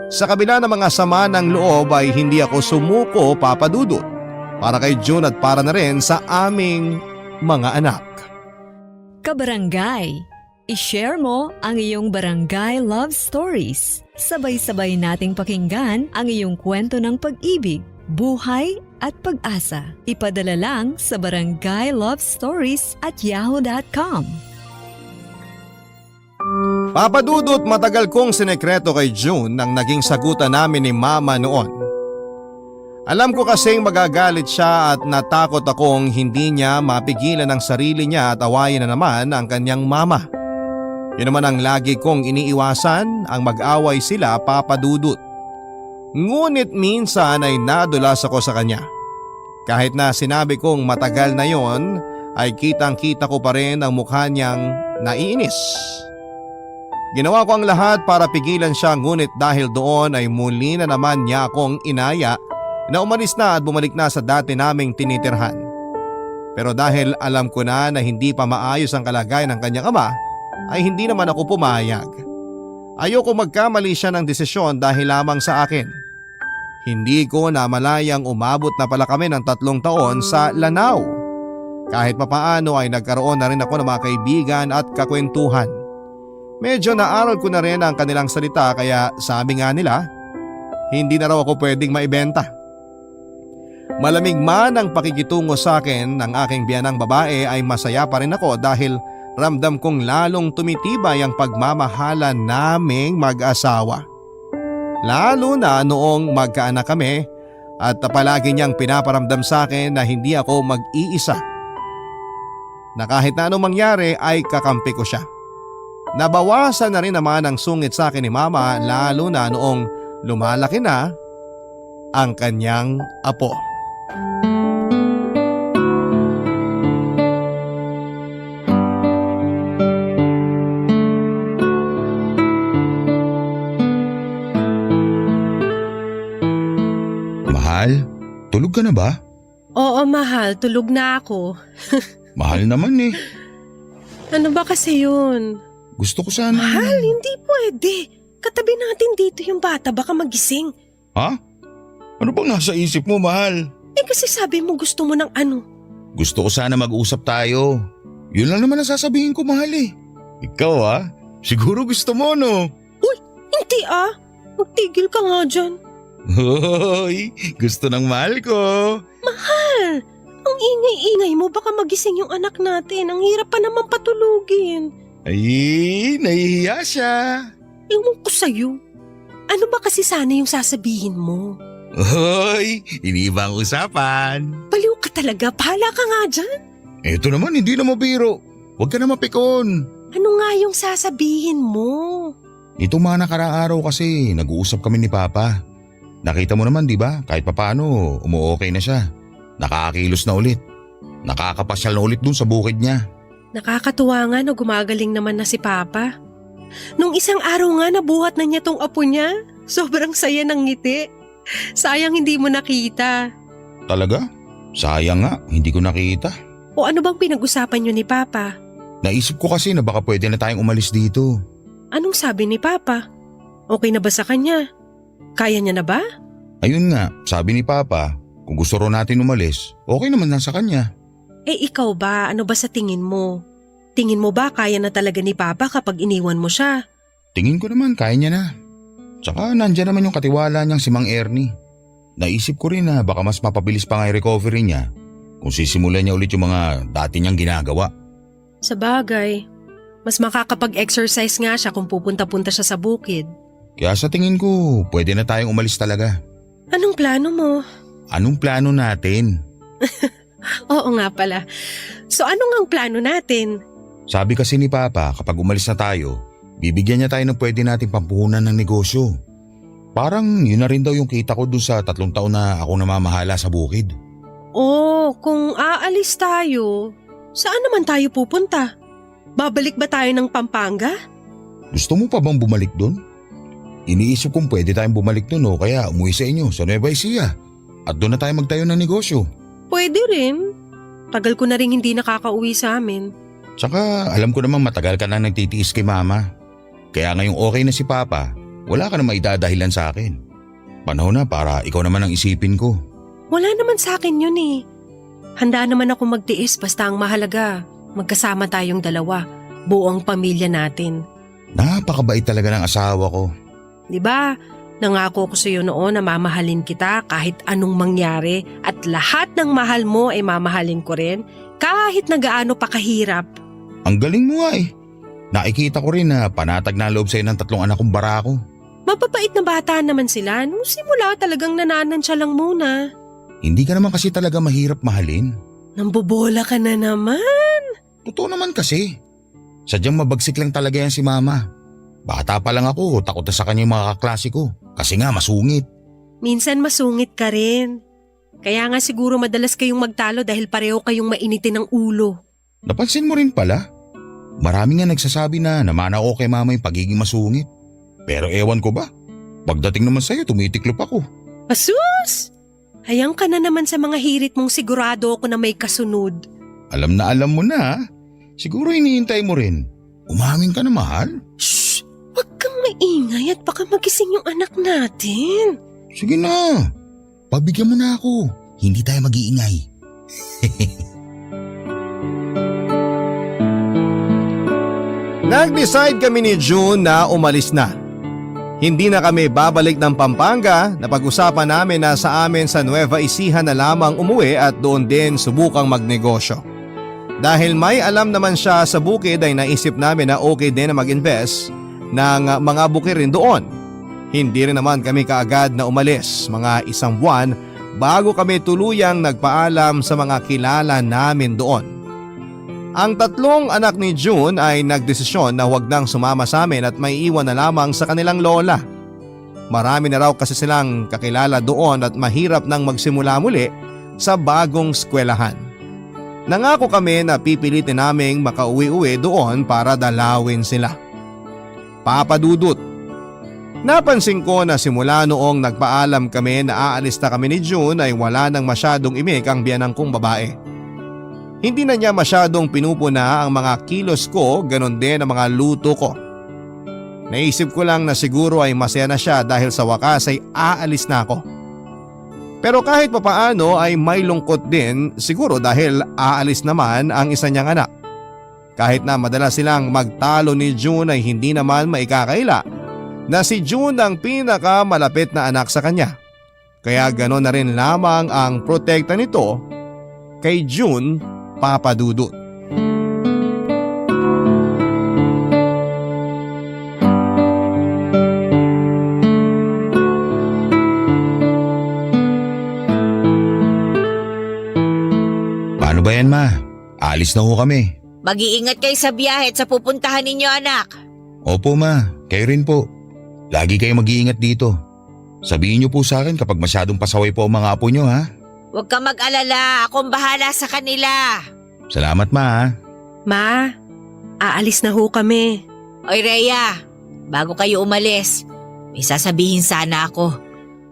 Sa kabila ng mga sama ng loob ay hindi ako sumuko, papadudot, para kay June at para na rin sa aming mga anak. Kabarangay, i-share mo ang iyong barangay love stories. Sabay-sabay nating pakinggan ang iyong kwento ng pag-ibig, buhay at pag-asa. Ipadala lang sa barangaylovestories@yahoo.com. Papadudot, matagal kong sinekreto kay June nang naging sagutan namin ni mama noon. Alam ko kasing magagalit siya at natakot akong hindi niya mapigilan ang sarili niya at awayin na naman ang kanyang mama. Yun naman ang lagi kong iniiwasan, ang mag-away sila, Papa Dudut. Ngunit minsan ay nadulas ako sa kanya. Kahit na sinabi kong matagal na yon, ay kitang-kita ko pa rin ang mukha niyang naiinis. Ginawa ko ang lahat para pigilan siya, ngunit dahil doon ay muli na naman niya akong inaya na umalis na at bumalik na sa dati naming tinitirhan. Pero dahil alam ko na hindi pa maayos ang kalagayan ng kanyang ama, ay hindi naman ako pumayag. Ayoko magkamali siya ng desisyon dahil lamang sa akin. Hindi ko namalayang umabot na pala kami ng 3 taon sa Lanao. Kahit papaano ay nagkaroon na rin ako ng mga kaibigan at kakwentuhan. Medyo naaral ko na rin ang kanilang salita, kaya sabi nga nila, hindi na raw ako pwedeng maibenta. Malamig man ang pakikitungo sa akin ng aking biyanang babae, ay masaya pa rin ako dahil ramdam kong lalong tumitibay ang pagmamahalan naming mag-asawa. Lalo na noong magkaanak kami at palagi niyang pinaparamdam sa akin na hindi ako mag-iisa. Na kahit na anong mangyari ay kakampi ko siya. Nabawasan na rin naman ang sungit sa akin ni Mama, lalo na noong lumalaki na ang kanyang apo. Mahal, tulog ka na ba? Oo, mahal. Tulog na ako. Mahal naman eh. Ano ba kasi yun? Gusto ko sana… Mahal, hindi pwede. Katabi natin dito yung bata, baka magising. Ha? Ano bang nasa isip mo, mahal? Eh kasi sabi mo gusto mo ng ano. Gusto ko sana mag-usap tayo. Yun lang naman ang sasabihin ko, mahal eh. Ikaw siguro gusto mo, no? Hindi magtigil ka nga dyan. Hoy, gusto ng mahal ko. Mahal, ang ingay-ingay mo, baka magising yung anak natin. Ang hirap pa naman patulugin. Ay, nahihiya siya. Ewan ko sa'yo. Ano ba kasi sana yung sasabihin mo? Hoy, iniiba ang usapan. Baliw ka talaga, bahala ka nga dyan. Ito naman, hindi na mabiro. Huwag ka na mapikon. Ano nga yung sasabihin mo? Itong mga nakaraang araw kasi, nag-uusap kami ni Papa. Nakita mo naman, di ba? Kahit papaano, umuokay na siya. Nakakakilos na ulit. Nakakapasyal na ulit dun sa bukid niya. Nakakatuwa nga na gumagaling naman na si Papa. Nung isang araw nga nabuhat na niya tong apo niya. Sobrang saya ng ngiti. Sayang hindi mo nakita. Talaga? Sayang nga, hindi ko nakita. O ano bang pinag-usapan niyo ni Papa? Naisip ko kasi na baka pwede na tayong umalis dito. Anong sabi ni Papa? Okay na ba sa kanya? Kaya niya na ba? Ayun nga, sabi ni Papa, kung gusto ro natin umalis, okay naman na sa kanya. Eh ikaw ba, ano ba sa tingin mo? Tingin mo ba kaya na talaga ni Papa kapag iniwan mo siya? Tingin ko naman kaya niya na. Tsaka nandyan naman yung katiwala niyang si Mang Ernie. Naisip ko rin na baka mas mapabilis pa nga yung recovery niya kung sisimulan niya ulit yung mga dati niyang ginagawa. Sa bagay, mas makakapag-exercise nga siya kung pupunta-punta siya sa bukid. Kaya sa tingin ko, pwede na tayong umalis talaga. Anong plano mo? Anong plano natin? Oo nga pala. So ano nga ang plano natin? Sabi kasi ni Papa, kapag umalis na tayo, bibigyan niya tayo ng pwede nating pampuhunan ng negosyo. Parang yun na rin daw yung kita ko dun sa 3 taon na ako namamahala sa bukid. Oh, kung aalis tayo, saan naman tayo pupunta? Babalik ba tayo ng Pampanga? Gusto mo pa bang bumalik dun? Iniisip kong pwede tayong bumalik dun o kaya umuwi sa inyo sa Nueva Ecija at doon na tayo magtayo ng negosyo. Pwede rin. Tagal ko na rin hindi nakakauwi sa amin. Tsaka alam ko namang matagal ka na nagtitiis kay Mama. Kaya ngayong okay na si Papa, wala ka na maidadahilan sa akin. Panahon na para ikaw naman ang isipin ko. Wala naman sa akin yun eh. Handa naman ako magtiis basta ang mahalaga. Magkasama tayong dalawa, buong pamilya natin. Napakabait talaga ng asawa ko. 'Di ba? Nangako ko sa iyo noon na mamahalin kita kahit anong mangyari at lahat ng mahal mo ay mamahalin ko rin kahit na gaano pa kahirap. Ang galing mo nga eh. Nakikita ko rin na panatag na loob sa'yo ng 3 anak kong barako. Mapapait na bata naman sila. Nung simula talagang nananansya lang muna. Hindi ka naman kasi talaga mahirap mahalin. Nambobola ka na naman. Totoo naman kasi. Sadyang mabagsik lang talaga yan si mama. Bata pa lang ako, takot na sa kanya yung mga kaklase ko. Kasi nga masungit. Minsan masungit ka rin. Kaya nga siguro madalas kayong magtalo dahil pareho kayong mainitin ng ulo. Napansin mo rin pala? Marami nga nagsasabi na namana ako kay mama yung pagiging masungit. Pero ewan ko ba? Pagdating naman sa'yo, tumitiklop ako. Asus! Hayang ka na naman sa mga hirit mong sigurado ako na may kasunod. Alam na alam mo na. Siguro hinihintay mo rin. Umamin ka na, mahal. Shh! Huwag kang maingay at baka magising yung anak natin. Sige na. Pabigyan mo na ako. Hindi tayo mag-iingay. Nag-decide kami ni June na umalis na. Hindi na kami babalik ng Pampanga. Napag-usapan namin na sa amin sa Nueva Ecija na lamang umuwi at doon din subukang magnegosyo. Dahil may alam naman siya sa bukid ay naisip namin na okay din na mag-invest ng mga bukid rin doon. Hindi rin naman kami kaagad na umalis, mga 1 buwan bago kami tuluyang nagpaalam sa mga kilala namin doon. Ang 3 anak ni June ay nagdesisyon na huwag nang sumama sa amin at may iwan na lamang sa kanilang lola. Marami na raw kasi silang kakilala doon at mahirap nang magsimula muli sa bagong eskwelahan. Nangako kami na pipilitin naming makauwi-uwi doon para dalawin sila. Papa Dudut. Napansin ko na simula noong nagpaalam kami na aalis na kami ni June ay wala nang masyadong imik ang biyanang kong babae. Hindi na niya masyadong pinupuna ang mga kilos ko, ganon din ang mga luto ko. Naisip ko lang na siguro ay masaya na siya dahil sa wakas ay aalis na ako. Pero kahit papaano ay may lungkot din siguro dahil aalis naman ang isa niyang anak. Kahit na madalas silang magtalo ni June ay hindi naman maikakaila na si June ang pinakamalapit na anak sa kanya. Kaya gano'n na rin lamang ang protekta nito kay June, Papa Dudut. Paano ba yan, ma? Alis na ho kami. Mag-iingat kayo sa biyahe at sa pupuntahan ninyo, anak. Opo, ma. Kayo rin po. Lagi kayo mag-iingat dito. Sabihin niyo po sa akin kapag masyadong pasaway po ang mga apo niyo, ha? Huwag ka mag-alala. Akong bahala sa kanila. Salamat, ma, ha? Ma, aalis na ho kami. Oy, Rhea. Bago kayo umalis, may sasabihin sana ako.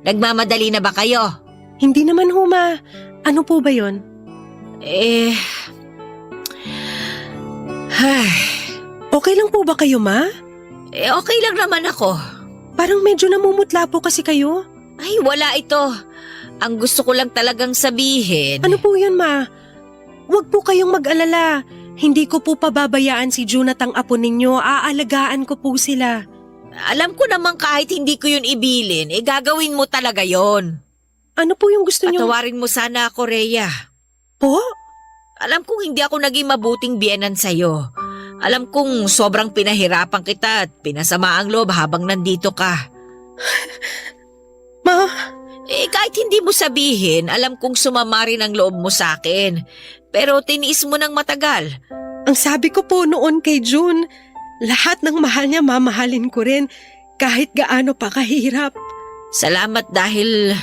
Nagmamadali na ba kayo? Hindi naman ho, Ma. Ano po ba yon? Okay lang po ba kayo, Ma? Okay lang naman ako. Parang medyo namumutla po kasi kayo. Ay, wala ito. Ang gusto ko lang talagang sabihin. Ano po yun, Ma? Huwag po kayong mag-alala. Hindi ko po pababayaan si June at ang apo ninyo. Aalagaan ko po sila. Alam ko naman kahit hindi ko yun ibilin, gagawin mo talaga yon. Ano po yung gusto nyo? Patawarin mo sana ako, Rhea. Po? Alam kong hindi ako naging mabuting biyenan sa'yo. Alam kong sobrang pinahirapan kita at pinasama ang loob habang nandito ka. Ma? Kahit hindi mo sabihin, alam kong sumama rin ang loob mo sa akin. Pero tiniis mo ng matagal. Ang sabi ko po noon kay June, lahat ng mahal niya mamahalin ko rin kahit gaano pa kahirap. Salamat dahil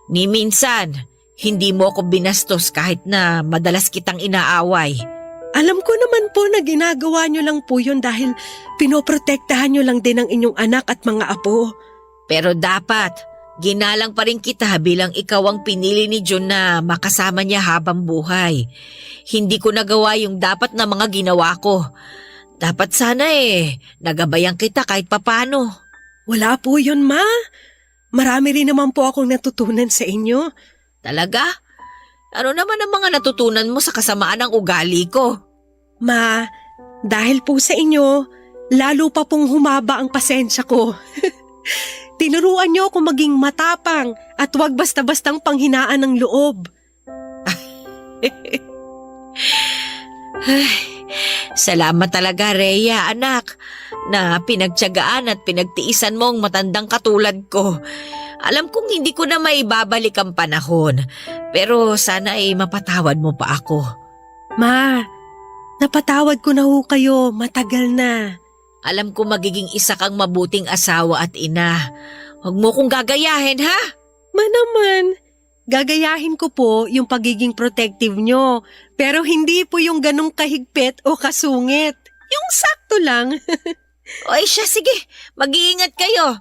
ni minsan, hindi mo ako binastos kahit na madalas kitang inaaway. Alam ko naman po na ginagawa niyo lang po yun dahil pinoprotektahan niyo lang din ang inyong anak at mga apo. Pero dapat, ginalang pa rin kita bilang ikaw ang pinili ni June na makasama niya habang buhay. Hindi ko nagawa yung dapat na mga ginawa ko. Dapat sana nagabayan kita kahit papano. Wala po yun, Ma. Marami rin naman po akong natutunan sa inyo. Talaga? Ano naman ang mga natutunan mo sa kasamaan ng ugali ko? Ma, dahil po sa inyo, lalo pa pong humaba ang pasensya ko. Tinuruan niyo ako maging matapang at huwag basta-bastang panghinaan ng loob. Ay, Salamat talaga, Rhea, anak, na pinagtiyagaan at pinagtiisan mo ang matandang katulad ko. Alam kong hindi ko na maibabalik ang panahon, pero sana ay mapatawad mo pa ako. Ma, napatawad ko na ho kayo, matagal na. Alam ko magiging isa kang mabuting asawa at ina. Huwag mo kong gagayahin, ha? Ma naman, gagayahin ko po yung pagiging protective nyo, pero hindi po yung ganong kahigpit o kasungit. Yung sakto lang. Oy siya, sige, mag-iingat kayo.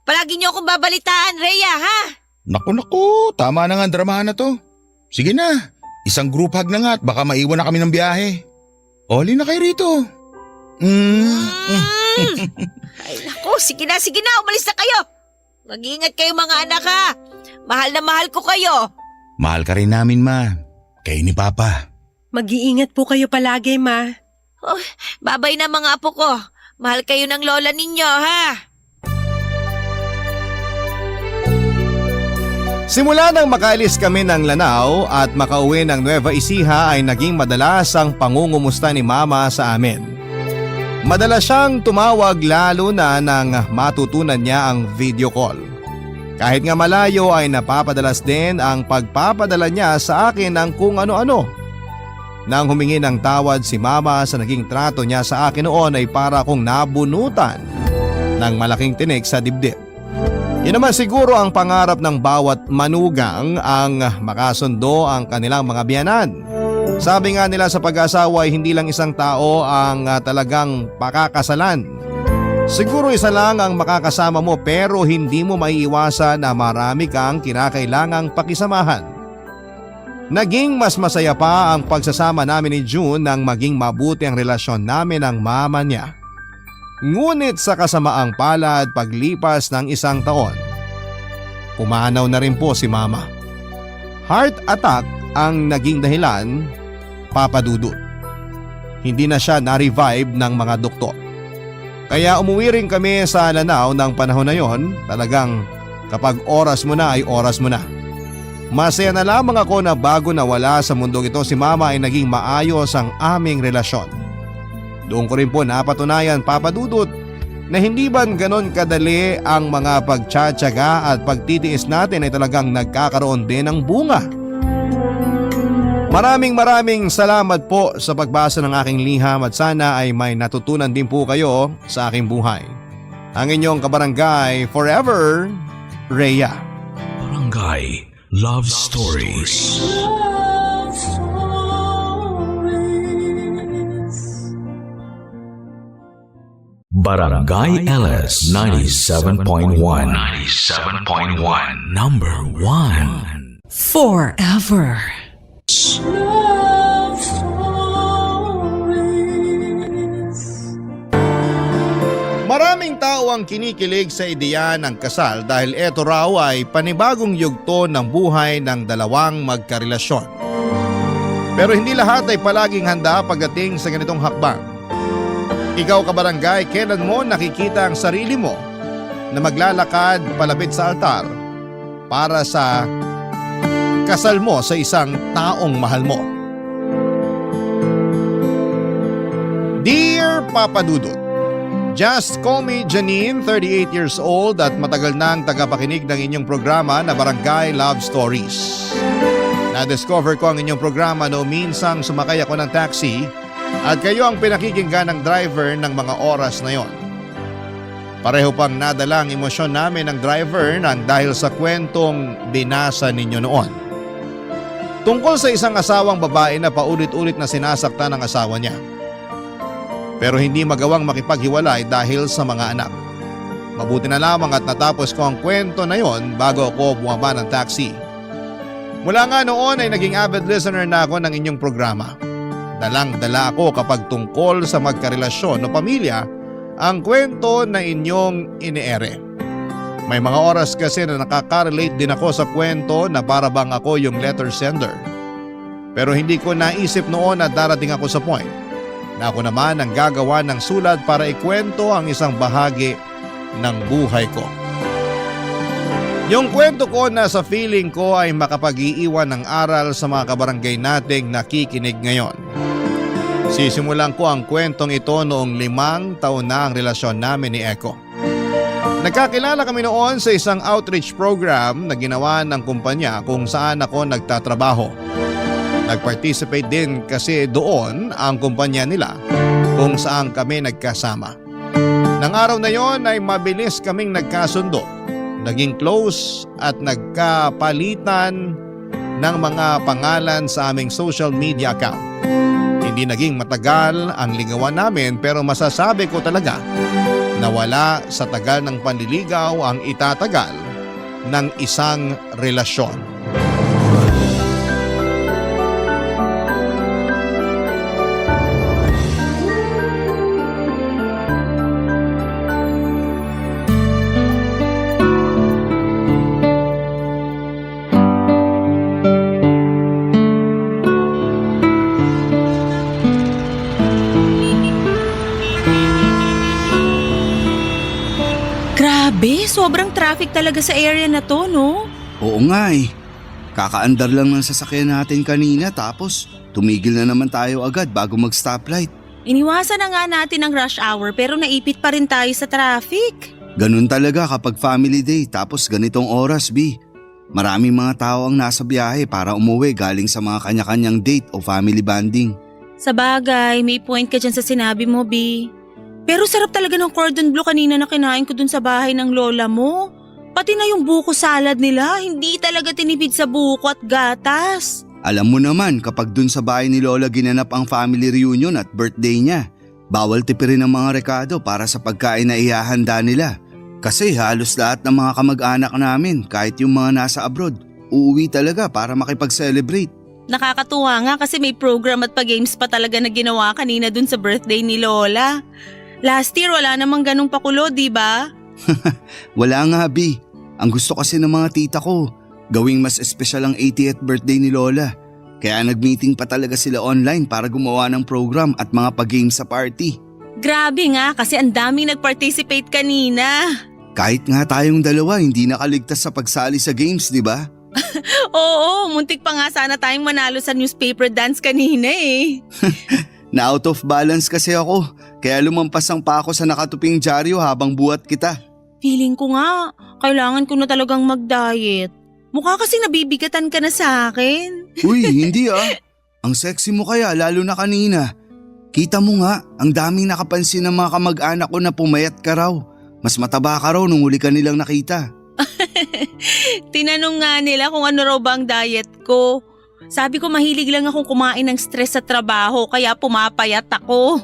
Palagi niyo akong babalitaan, Rhea, ha? Naku, tama na nga ang dramahan na to. Sige na, isang group hug na nga at baka maiwan na kami ng biyahe. Oli na kayo rito. Ay naku, sige na, umalis na kayo. Mag-iingat kayo mga anak, ha? Mahal na mahal ko kayo. Mahal ka rin namin, ma. Kayo ni Papa. Mag-iingat po kayo palagi, Ma. Oh, babay na mga apo ko. Mahal kayo ng lola ninyo, ha? Simula nang makaalis kami ng Lanao at makauwi ng Nueva Ecija ay naging madalas ang pangungumusta ni Mama sa amin. Madalas siyang tumawag lalo na nang matutunan niya ang video call. Kahit nga malayo ay napapadalas din ang pagpapadala niya sa akin ng kung ano-ano. Nang humingi ng tawad si Mama sa naging trato niya sa akin noon ay para akong nabunutan ng malaking tinik sa dibdib. Yun naman siguro ang pangarap ng bawat manugang ang makasundo ang kanilang mga biyanan. Sabi nga nila sa pag-asawa ay hindi lang isang tao ang talagang pakakasalan. Siguro isa lang ang makakasama mo pero hindi mo maiiwasan na marami kang kinakailangang pakisamahan. Naging mas masaya pa ang pagsasama namin ni June nang maging mabuti ang relasyon namin ng mama niya. Ngunit sa kasamaang palad paglipas ng isang taon, pumanaw na rin po si Mama. Heart attack ang naging dahilan, Papa Dudut. Hindi na siya na-revive ng mga doktor. Kaya umuwi rin kami sa Lanao ng panahon na yon. Talagang kapag oras mo na ay oras mo na. Masaya na lamang ako na bago nawala sa mundong ito si Mama ay naging maayos ang aming relasyon. Doon ko rin po napatunayan, Papa Dudut, na hindi ba ganon kadali ang mga pagtsatsaga at pagtitiis natin ay talagang nagkakaroon din ng bunga. Maraming salamat po sa pagbasa ng aking liham at sana ay may natutunan din po kayo sa aking buhay. Ang inyong kabarangay forever, Rhea. Barangay Love Stories. Barangay LS 97.1 Number 1 Forever. Maraming tao ang kinikilig sa ideya ng kasal dahil ito raw ay panibagong yugto ng buhay ng dalawang magkarelasyon. Pero hindi lahat ay palaging handa pagdating sa ganitong hakbang. Ikaw kabarangay, kailan mo nakikita ang sarili mo na maglalakad palapit sa altar para sa kasal mo sa isang taong mahal mo? Dear Papa Dudut, just call me Janine, 38 years old at matagal nang tagapakinig ng inyong programa na Barangay Love Stories. Na-discover ko ang inyong programa noong minsang sumakay ako ng taxi at kayo ang pinakikinggan ng driver ng mga oras na yon. Pareho pang nadala ang emosyon namin ng driver nang dahil sa kwentong binasa ninyo noon. Tungkol sa isang asawang babae na paulit-ulit na sinasaktan ng asawa niya. Pero hindi magawang makipaghiwalay dahil sa mga anak. Mabuti na lamang at natapos ko ang kwento na yon bago ako bumaba ng taxi. Mula nga noon ay naging avid listener na ako ng inyong programa. Dalang-dala ako kapag tungkol sa magkarelasyon o pamilya ang kwento na inyong iniere. May mga oras kasi na nakaka-relate din ako sa kwento na para bang ako yung letter sender. Pero hindi ko naisip noon na darating ako sa point na ako naman ang gagawa ng sulat para ikwento ang isang bahagi ng buhay ko. Yung kwento ko na sa feeling ko ay makapag-iiwan ng aral sa mga kabarangay nating nakikinig ngayon. Sisimulan ko ang kwentong ito noong 5 taon na ang relasyon namin ni Echo. Nagkakilala kami noon sa isang outreach program na ginawa ng kumpanya kung saan ako nagtatrabaho. Nag-participate din kasi doon ang kumpanya nila kung saan kami nagkasama. Nang araw na yon ay mabilis kaming nagkasundo, naging close at nagkapalitan ng mga pangalan sa aming social media account. Hindi naging matagal ang ligawan namin pero masasabi ko talaga na wala sa tagal ng panliligaw ang itatagal ng isang relasyon. Grabe, sobrang traffic talaga sa area na to, no? Oo nga eh. Kakaandar lang ng sasakyan natin kanina tapos tumigil na naman tayo agad bago mag-stoplight. Iniwasan na nga natin ang rush hour pero naipit pa rin tayo sa traffic. Ganun talaga kapag family day tapos ganitong oras, B. Maraming mga tao ang nasa biyahe para umuwi galing sa mga kanya-kanyang date o family bonding. Sa bagay, may point ka dyan sa sinabi mo, B. Pero sarap talaga ng cordon bleu kanina na kinain ko dun sa bahay ng lola mo. Pati na yung buko salad nila, hindi talaga tinipid sa buko at gatas. Alam mo naman kapag dun sa bahay ni Lola ginanap ang family reunion at birthday niya, bawal tipirin ang mga rekado para sa pagkain na ihahanda nila. Kasi halos lahat ng mga kamag-anak namin, kahit yung mga nasa abroad, uuwi talaga para makipag-celebrate. Nakakatuwa nga kasi may program at pa-games pa talaga na ginawa kanina dun sa birthday ni Lola. Last year wala namang ganong pakulo, di ba? Wala nga, B. Ang gusto kasi ng mga tita ko, gawing mas espesyal ang 80th birthday ni Lola. Kaya nag-meeting pa talaga sila online para gumawa ng program at mga pa-games sa party. Grabe nga kasi ang daming nag-participate kanina. Kahit nga tayong dalawa hindi nakaligtas sa pagsali sa games, di ba? Oo, muntik pa nga sana tayong manalo sa newspaper dance kanina eh. Na out of balance kasi ako, kaya lumampasang pa ako sa nakatuping dyaryo habang buhat kita. Feeling ko nga, kailangan ko na talagang mag-diet. Mukha kasi nabibigatan ka na sa akin. Uy, hindi ah. Ang sexy mo kaya lalo na kanina. Kita mo nga, ang daming nakapansin ng mga kamag-anak ko na pumayat ka raw. Mas mataba ka raw nung huli ka nilang nakita. Tinanong nga nila kung ano raw ba ang diet ko. Sabi ko mahilig lang akong kumain ng stress sa trabaho kaya pumapayat ako.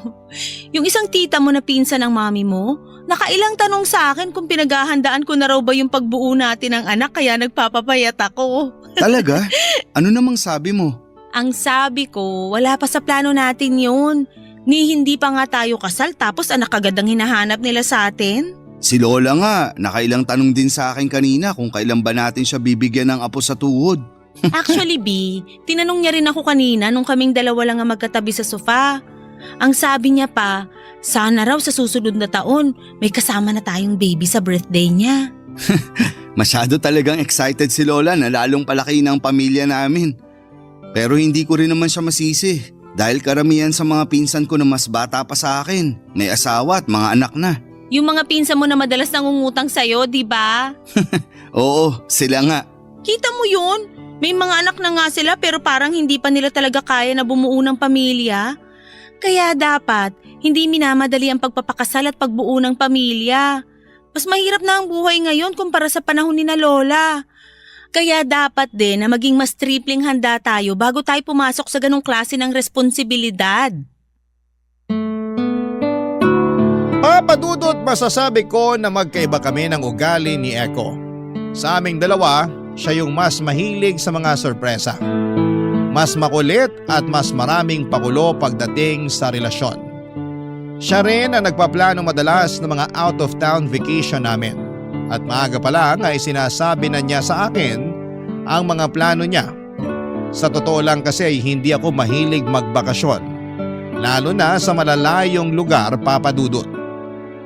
Yung isang tita mo na pinsan ng mami mo, nakailang tanong sa akin kung pinaghahandaan ko na raw ba yung pagbuo natin ng anak kaya nagpapapayat ako. Talaga? Ano namang sabi mo? Ang sabi ko, wala pa sa plano natin yun. Ni hindi pa nga tayo kasal tapos anak agad ang hinahanap nila sa atin. Si Lola nga, nakailang tanong din sa akin kanina kung kailan ba natin siya bibigyan ng apo sa tuhod. Actually, B, tinanong niya rin ako kanina nung kaming dalawa lang ang magkatabi sa sofa. Ang sabi niya pa, sana raw sa susunod na taon may kasama na tayong baby sa birthday niya. Masyado talagang excited si Lola na lalong palaki ng pamilya namin. Pero hindi ko rin naman siya masisi dahil karamihan sa mga pinsan ko na mas bata pa sa akin, may asawa at mga anak na. Yung mga pinsan mo na madalas nangungutang sa'yo, di ba? Oo, sila nga. Kita mo yun? May mga anak na nga sila pero parang hindi pa nila talaga kaya na bumuo ng pamilya. Kaya dapat, hindi minamadali ang pagpapakasal at pagbuo ng pamilya. Mas mahirap na ang buhay ngayon kumpara sa panahon ni na Lola. Kaya dapat din na maging mas tripling handa tayo bago tayo pumasok sa ganong klase ng responsibilidad. Papadudot masasabi ko na magkaiba kami ng ugali ni Echo. Sa aming dalawa, siya yung mas mahilig sa mga sorpresa. Mas makulit at mas maraming pakulo pagdating sa relasyon. Siya rin ang nagpaplano madalas ng mga out-of-town vacation namin. At maaga pa lang ay sinasabi na niya sa akin ang mga plano niya. Sa totoo lang kasi ay hindi ako mahilig magbakasyon. Lalo na sa malalayong lugar, papadudot.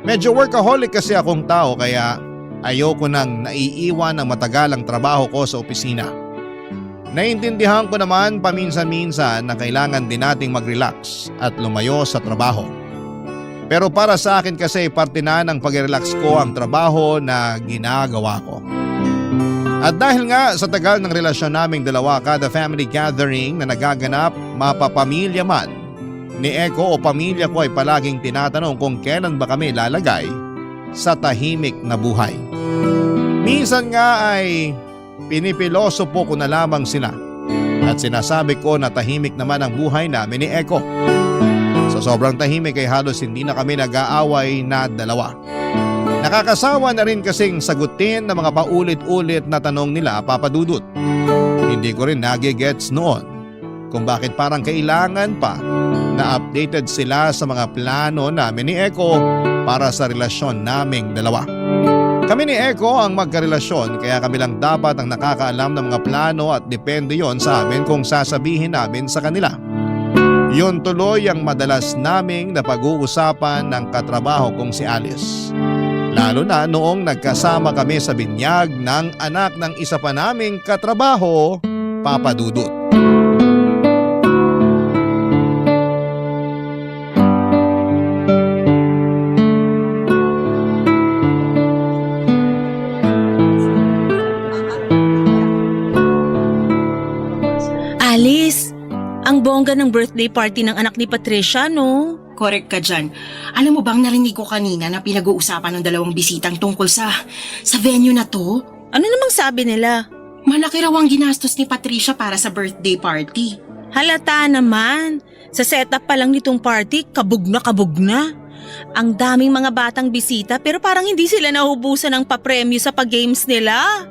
Medyo workaholic kasi akong tao kaya ayoko nang naiiwan ang matagalang trabaho ko sa opisina. Naiintindihan ko naman paminsan-minsan na kailangan din nating mag-relax at lumayo sa trabaho. Pero para sa akin kasi parte na ng pag-relax ko ang trabaho na ginagawa ko. At dahil nga sa tagal ng relasyon naming dalawa, kada family gathering na nagaganap, mapapamilya man ni Eko o pamilya ko ay palaging tinatanong kung kailan ba kami lalagay sa tahimik na buhay. Minsan nga ay pinipilosopo ko na lamang sila at sinasabi ko na tahimik naman ang buhay namin ni Eko. Sa sobrang tahimik ay halos hindi na kami nag-aaway na dalawa. Nakakasawa na rin kasing sagutin ng mga paulit-ulit na tanong nila, Papa Dudut. Hindi ko rin nagigets noon kung bakit parang kailangan pa na updated sila sa mga plano namin ni Eko para sa relasyon naming dalawa. Kami ni Eko ang magkarelasyon kaya kami lang dapat ang nakakaalam ng mga plano at depende yon sa amin kung sasabihin namin sa kanila. Yun tuloy ang madalas naming napag-uusapan ng katrabaho kong si Alice. Lalo na noong nagkasama kami sa binyag ng anak ng isa pa naming katrabaho, Papa Dudut. Alice, ang bongga ng birthday party ng anak ni Patricia, no? Correct ka dyan. Alam mo bang narinig ko kanina na pinag-uusapan ng dalawang bisitang tungkol sa venue na to? Ano namang sabi nila? Malaki raw ang ginastos ni Patricia para sa birthday party. Halata naman. Sa setup pa lang nitong party, kabog na kabog na. Ang daming mga batang bisita pero parang hindi sila nahubusan ng papremyo sa pag-games nila.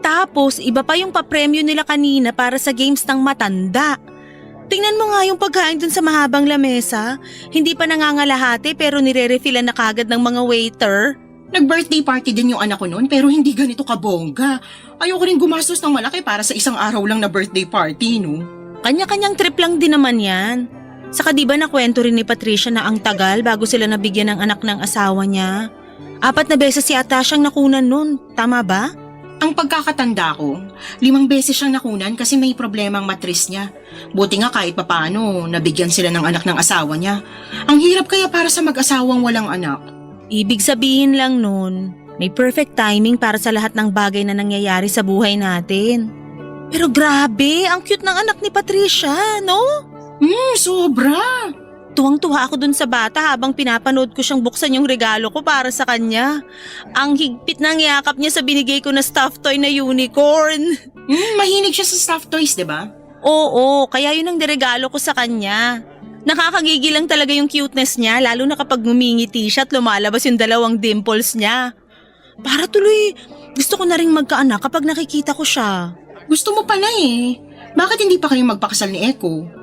Tapos iba pa yung papremyo nila kanina para sa games ng matanda. Tingnan mo nga yung pagkain dun sa mahabang lamesa. Hindi pa nangangalahati pero nire-refillan na kagad ng mga waiter. Nag-birthday party din yung anak ko noon pero hindi ganito kabongga. Ayoko rin gumastos ng malaki para sa isang araw lang na birthday party, no? Kanya-kanyang trip lang din naman yan. Saka di ba nakwento rin ni Patricia na ang tagal bago sila nabigyan ng anak ng asawa niya? 4 na beses yata siyang nakunan nun, tama ba? Ang pagkakatanda ko, 5 beses siyang nakunan kasi may problema ang matris niya. Buti nga kahit papaano, nabigyan sila ng anak ng asawa niya. Ang hirap kaya para sa mag-asawang walang anak. Ibig sabihin lang nun, may perfect timing para sa lahat ng bagay na nangyayari sa buhay natin. Pero grabe, ang cute ng anak ni Patricia, no? Sobra! Tuwang-tuwa ako dun sa bata habang pinapanood ko siyang buksan yung regalo ko para sa kanya. Ang higpit ng yakap niya sa binigay ko na stuffed toy na unicorn. Mahilig siya sa stuffed toys, diba? Oo, kaya yun ang niregalo ko sa kanya. Nakakagigil lang talaga yung cuteness niya lalo na kapag ngumingiti siya at lumalabas yung 2 dimples niya. Para tuloy, gusto ko na rin magkaanak kapag nakikita ko siya. Gusto mo pala eh. Bakit hindi pa kayo magpakasal ni Eko?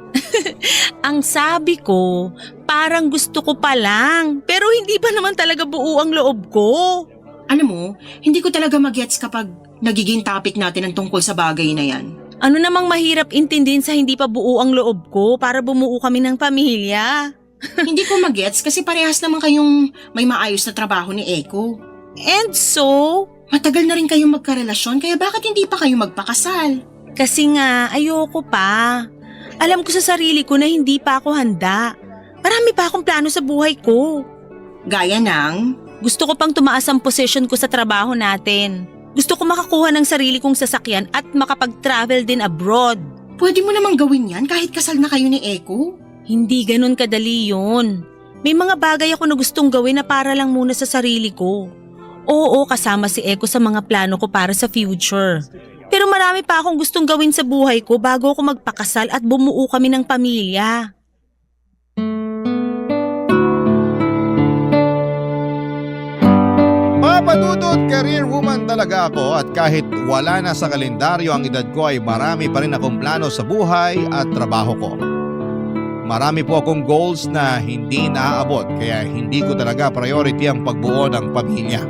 Ang sabi ko, parang gusto ko pa lang, pero hindi pa naman talaga buo ang loob ko. Alam mo, hindi ko talaga magets kapag nagiging topic natin ang tungkol sa bagay na yan. Ano namang mahirap intindihin sa hindi pa buo ang loob ko para bumuo kami ng pamilya? Hindi ko magets kasi parehas naman kayong may maayos na trabaho ni Eko. And so? Matagal na rin kayong magkarelasyon kaya bakit hindi pa kayo magpakasal? Kasi nga, ayoko pa. Alam ko sa sarili ko na hindi pa ako handa. Marami pa akong plano sa buhay ko. Gaya ng? Gusto ko pang tumaas ang posisyon ko sa trabaho natin. Gusto ko makakuha ng sarili kong sasakyan at makapag-travel din abroad. Pwede mo namang gawin yan kahit kasal na kayo ni Eko. Hindi ganun kadali yun. May mga bagay ako na gustong gawin na para lang muna sa sarili ko. Oo, kasama si Eko sa mga plano ko para sa future. Pero marami pa akong gustong gawin sa buhay ko bago ako magpakasal at bumuo kami ng pamilya. Papa Dudut, career woman talaga ako at kahit wala na sa kalendaryo ang edad ko ay marami pa rin akong plano sa buhay at trabaho ko. Marami po akong goals na hindi naaabot kaya hindi ko talaga priority ang pagbuo ng pamilya.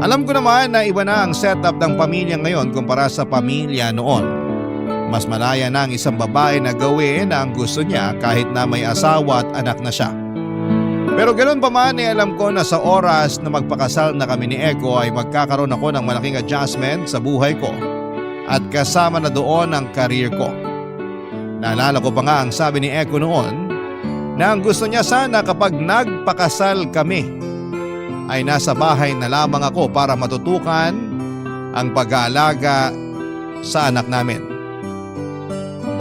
Alam ko naman na iba na ang setup ng pamilya ngayon kumpara sa pamilya noon. Mas malaya na ang isang babae na gawin ang gusto niya kahit na may asawa at anak na siya. Pero ganoon pa man alam ko na sa oras na magpakasal na kami ni Eko ay magkakaroon ako ng malaking adjustment sa buhay ko. at kasama na doon ang career ko. Naalala ko pa nga ang sabi ni Eko noon na ang gusto niya sana kapag nagpakasal kami ay nasa bahay na lamang ako para matutukan ang pag-aalaga sa anak namin.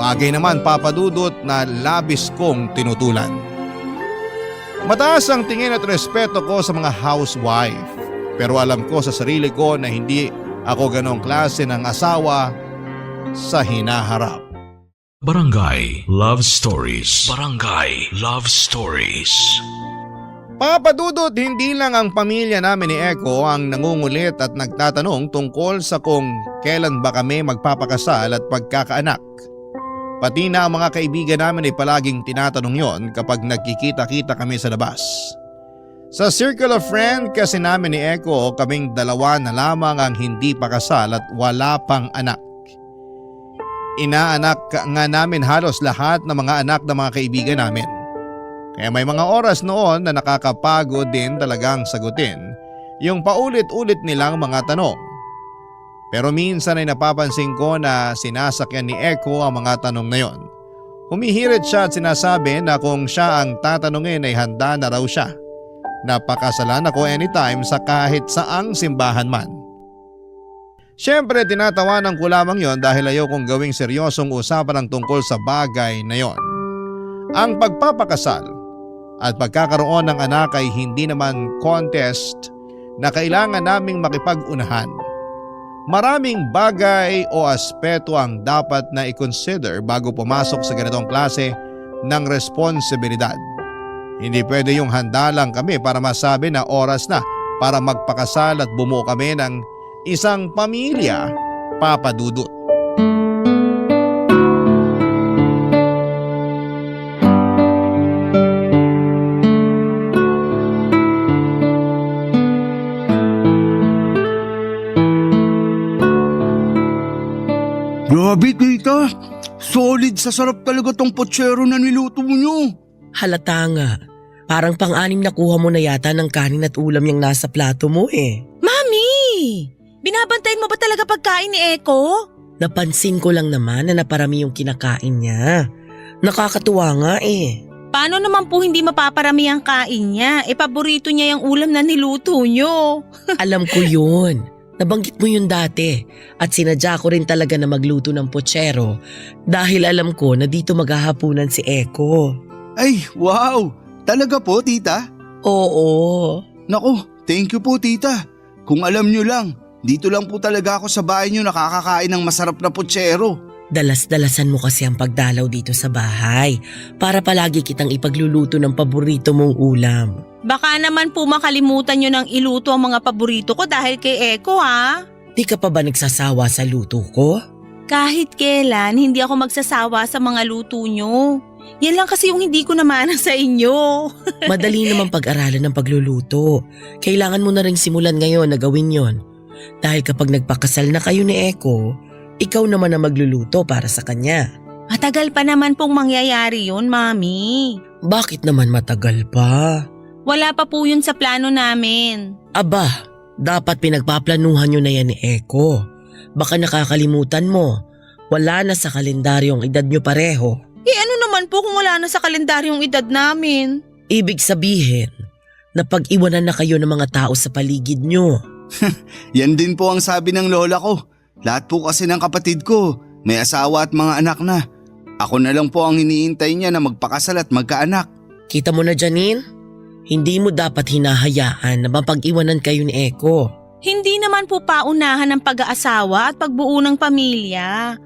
Bagay naman Papa Dudut na labis kong tinutulan. Mataas ang tingin at respeto ko sa mga housewife, pero alam ko sa sarili ko na hindi ako ganong klase ng asawa sa hinaharap. Barangay Love Stories. Barangay Love Stories. Papa Dudut, hindi lang ang pamilya namin ni Eko ang nangungulit at nagtatanong tungkol sa kung kailan ba kami magpapakasal at pagkakaanak. Pati na ang mga kaibigan namin ay palaging tinatanong yon kapag nagkikita-kita kami sa labas. Sa circle of friend kasi namin ni Eko, kaming dalawa na lamang ang hindi pa kasal at wala pang anak. Inaanak nga namin halos lahat ng mga anak ng mga kaibigan namin. Kaya may mga oras noon na nakakapagod din talagang sagutin yung paulit-ulit nilang mga tanong. Pero minsan ay napapansin ko na sinasakyan ni Eko ang mga tanong na yon. Humihirit siya at sinasabi na kung siya ang tatanungin ay handa na raw siya. Napakasalan ako anytime sa kahit saang simbahan man. Siyempre tinatawanan ko lamang yon dahil ayokong gawing seryosong usapan ang tungkol sa bagay na yon. Ang pagpapakasal at pagkakaroon ng anak ay hindi naman contest na kailangan naming makipag-unahan. Maraming bagay o aspeto ang dapat na i-consider bago pumasok sa ganitong klase ng responsibilidad. Hindi pwede yung handa lang kami para masabi na oras na para magpakasal at bumuo kami ng isang pamilya, Papa Dudut. Grabe tita, solid sa sarap talaga tong pochero na niluto nyo. Halata nga. Parang pang-anim na kuha mo na yata ng kanin at ulam yung nasa plato mo eh. Mami! Binabantayan mo ba talaga pagkain ni Eko? Napansin ko lang naman na naparami yung kinakain niya. Nakakatuwa nga eh. Paano naman po hindi mapaparami ang kain niya? Paborito niya yung ulam na niluto nyo. Alam ko yun. Nabanggit mo yun dati at sinadya ko rin talaga na magluto ng pochero dahil alam ko na dito maghahapunan si Eko. Ay, wow! Talaga po tita? Oo. Naku, thank you po tita. Kung alam nyo lang, dito lang po talaga ako sa bahay nyo nakakakain ng masarap na pochero. Dalas-dalasan mo kasi ang pagdalaw dito sa bahay para palagi kitang ipagluluto ng paborito mong ulam. Baka naman po makalimutan nyo ng iluto ang mga paborito ko dahil kay Eko ha? Di ka pa ba nagsasawa sa luto ko? Kahit kailan, hindi ako magsasawa sa mga luto nyo. Yan lang kasi yung hindi ko namana sa inyo. Madali naman pag-aralan ng pagluluto. Kailangan mo na rin simulan ngayon na gawin yon. Dahil kapag nagpakasal na kayo ni Eko, ikaw naman na magluluto para sa kanya. Matagal pa naman pong mangyayari yun, Mami. Bakit naman matagal pa? Wala pa po yun sa plano namin. Aba, dapat pinagpaplanuhan nyo na yan ni Eko. Baka nakakalimutan mo. Wala na sa kalendaryong edad nyo pareho. Ano naman po kung wala na sa kalendaryong edad namin? Ibig sabihin, napag-iwanan na kayo ng mga tao sa paligid nyo. Yan din po ang sabi ng lola ko. Lahat po kasi ng kapatid ko, may asawa at mga anak na. Ako na lang po ang iniintay niya na magpakasal at magkaanak. Kita mo na, Janine? Hindi mo dapat hinahayaan na mapag-iwanan kayo ni Eko. Hindi naman po paunahan ng pag-aasawa at pagbuo ng pamilya.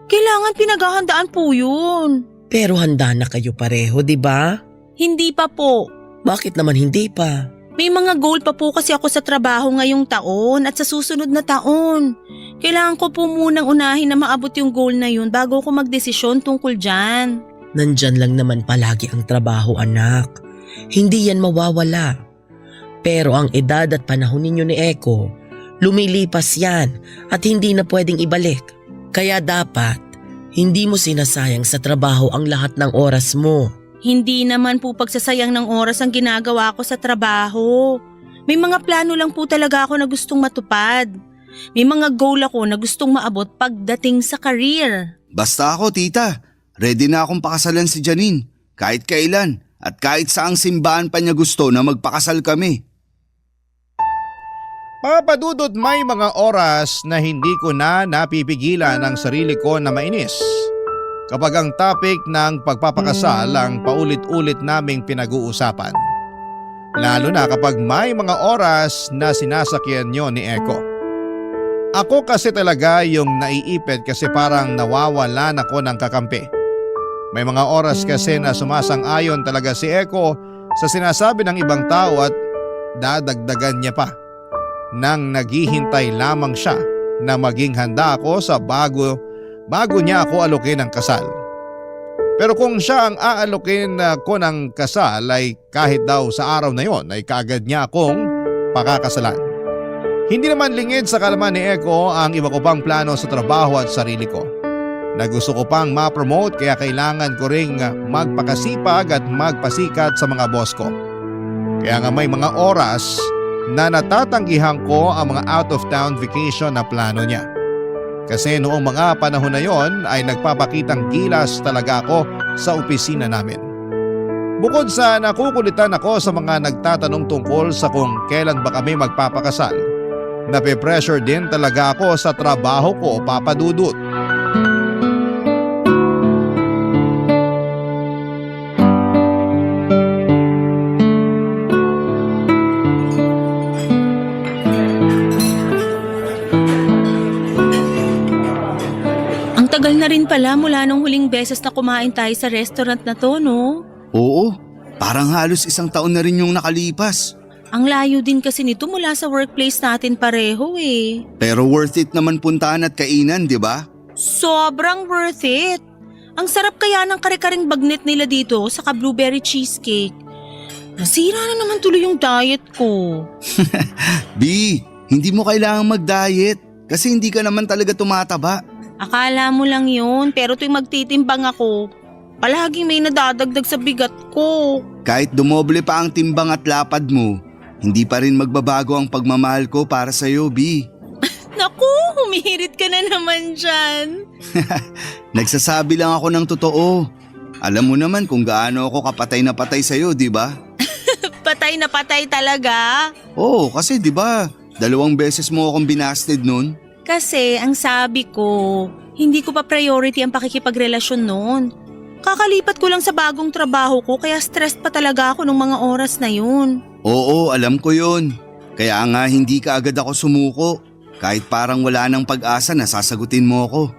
Kailangan pinaghahandaan po yun. Pero handa na kayo pareho, di ba? Hindi pa po. Bakit naman hindi pa? May mga goal pa po kasi ako sa trabaho ngayong taon at sa susunod na taon. Kailangan ko po munang unahin na maabot yung goal na yun bago ko magdesisyon tungkol dyan. Nandyan lang naman palagi ang trabaho, anak. Hindi yan mawawala. Pero ang edad at panahon ninyo ni Eko, lumilipas yan at hindi na pwedeng ibalik. Kaya dapat, hindi mo sinasayang sa trabaho ang lahat ng oras mo. Hindi naman po pagsasayang ng oras ang ginagawa ko sa trabaho. May mga plano lang po talaga ako na gustong matupad. May mga goal ako na gustong maabot pagdating sa career. Basta ako, tita. Ready na akong pakasalan si Janine. Kahit kailan at kahit saang simbahan pa niya gusto na magpakasal kami. Papadudot, may mga oras na hindi ko na napipigilan ang sarili ko na mainis kapag ang topic ng pagpapakasal ang paulit-ulit naming pinag-uusapan. Lalo na kapag may mga oras na sinasakyan nyo ni Eko. Ako kasi talaga yung naiipit kasi parang nawawalan ako ng kakampi. May mga oras kasi na sumasang-ayon talaga si Eko sa sinasabi ng ibang tao at dadagdagan niya pa nang naghihintay lamang siya na maging handa ako sa bago niya ako alokin ng kasal. Pero kung siya ang aalokin ko ng kasal ay kahit daw sa araw na yon ay kaagad niya akong pakakasalan. Hindi naman lingid sa kalaman ni Eko ang iba ko pang plano sa trabaho at sarili ko na gusto ko pang ma-promote kaya kailangan ko ring magpakasipag at magpasikat sa mga boss ko. Kaya nga may mga oras na natatanggihan ko ang mga out of town vacation na plano niya. Kasi noong mga panahon na yon ay nagpapakitang gilas talaga ako sa opisina namin. Bukod sa nakukulitan ako sa mga nagtatanong tungkol sa kung kailan ba kami magpapakasal, nape-pressure din talaga ako sa trabaho ko, papadudot. Tagal na rin pala mula nung huling beses na kumain tayo sa restaurant na to, no? Oo, parang halos 1 taon na rin yung nakalipas. Ang layo din kasi nito mula sa workplace natin pareho eh. Pero worth it naman puntahan at kainan, di ba? Sobrang worth it. Ang sarap kaya ng kare-karing bagnet nila dito sa blueberry cheesecake. Nasira na naman tuloy yung diet ko. B, hindi mo kailangang mag-diet kasi hindi ka naman talaga tumataba. Akala mo lang yun, pero tuwing magtitimbang ako, palaging may nadadagdag sa bigat ko. Kahit dumoble pa ang timbang at lapad mo, hindi pa rin magbabago ang pagmamahal ko para sa'yo, B. Naku, humihirit ka na naman dyan. Nagsasabi lang ako ng totoo. Alam mo naman kung gaano ako kapatay na patay sa'yo, di ba? Patay na patay talaga. Oo, kasi di ba, 2 beses mo akong binasted nun. Kasi ang sabi ko, hindi ko pa priority ang pakikipagrelasyon noon. Kakalipat ko lang sa bagong trabaho ko kaya stressed pa talaga ako nung mga oras na yun. Oo, alam ko yun. Kaya nga hindi ka agad ako sumuko. Kahit parang wala nang pag-asa na sasagutin mo ako.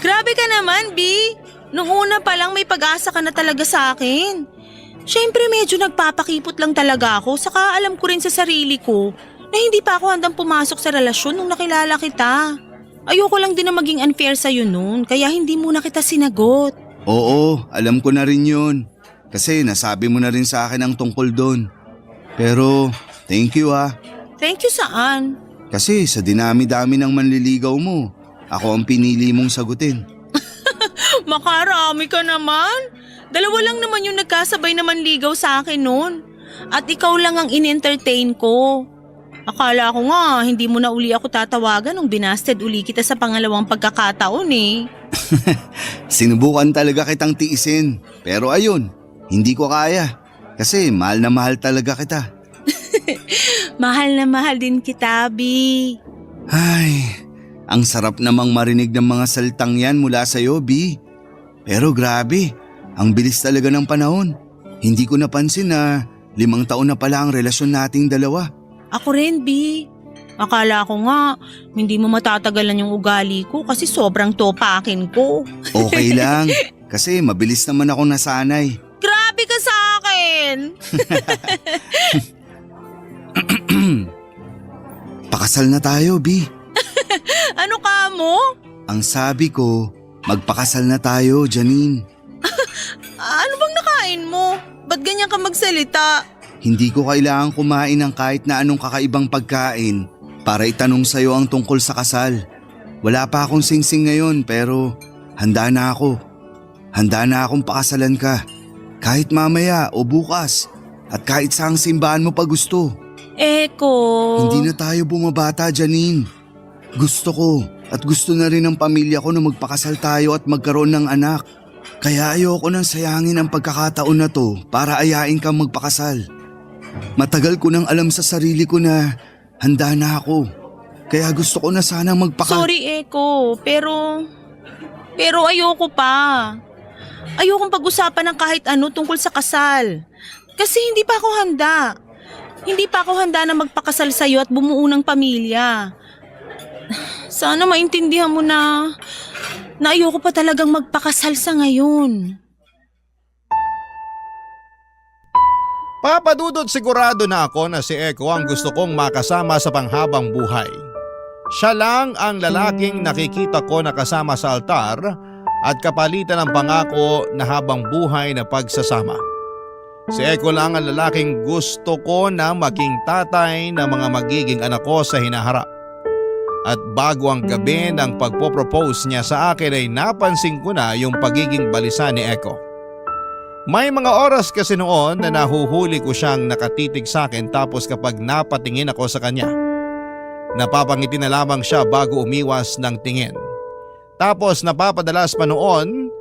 Grabe ka naman, B. Nung una pa lang may pag-asa ka na talaga sa akin. Siyempre medyo nagpapakipot lang talaga ako saka alam ko rin sa sarili ko na hindi pa ako handang pumasok sa relasyon nung nakilala kita. Ayoko lang din na maging unfair sa'yo noon kaya hindi muna kita sinagot. Oo, alam ko na rin yun. Kasi nasabi mo na rin sa akin ang tungkol doon. Pero thank you ah. Thank you saan? Kasi sa dinami-dami ng manliligaw mo, ako ang pinili mong sagutin. Makarami ka naman. 2 lang naman yung nagkasabay naman ligaw sa akin noon. At ikaw lang ang in-entertain ko. Akala ko nga hindi mo na uli ako tatawagan nung binasted uli kita sa pangalawang pagkakataon eh. Sinubukan talaga kitang tiisin. Pero ayun, hindi ko kaya. Kasi mahal na mahal talaga kita. Mahal na mahal din kita, B. Ay, ang sarap namang marinig ng mga salitang yan mula sa'yo, B. Pero grabe, ang bilis talaga ng panahon. Hindi ko napansin na 5 taon na pala ang relasyon nating dalawa. Ako rin, B. Akala ko nga, hindi mo matatagalan yung ugali ko kasi sobrang topakin ko. Okay lang, kasi mabilis naman ako nasanay. Grabe ka sa akin! Pakasal na tayo, B. Ano ka mo? Ang sabi ko, magpakasal na tayo, Janine. Ano bang nakain mo? Ba't ganyan ka magsalita? Hindi ko kailangan kumain ng kahit na anong kakaibang pagkain para itanong sa'yo ang tungkol sa kasal. Wala pa akong singsing ngayon pero handa na ako. Handa na akong pakasalan ka. Kahit mamaya o bukas at kahit saang simbahan mo pa gusto. Eko. Hindi na tayo bumabata, Janine. Gusto ko at gusto na rin ng pamilya ko na magpakasal tayo at magkaroon ng anak. Kaya ayoko nang sayangin ang pagkakataon na to para ayain kang magpakasal. Matagal ko nang alam sa sarili ko na handa na ako. Kaya gusto ko na sanang Sorry, Eko, pero ayoko pa. Ayokong pag-usapan ng kahit ano tungkol sa kasal. Kasi hindi pa ako handa. Hindi pa ako handa na magpakasal sa'yo at bumuo ng pamilya. Sana maintindihan mo na ayoko pa talagang magpakasal sa ngayon. Papadudot sigurado na ako na si Eko ang gusto kong makasama sa panghabang buhay. Siya lang ang lalaking nakikita ko na kasama sa altar at kapalitan ng pangako na habang buhay na pagsasama. Si Eko lang ang lalaking gusto ko na maging tatay ng mga magiging anak ko sa hinaharap. At bago ang gabi ng pagpopropose niya sa akin ay napansin ko na yung pagiging balisa ni Eko. May mga oras kasi noon na nahuhuli ko siyang nakatitig sa akin tapos kapag napatingin ako sa kanya, napapangiti na lamang siya bago umiwas ng tingin. Tapos napapadalas pa noon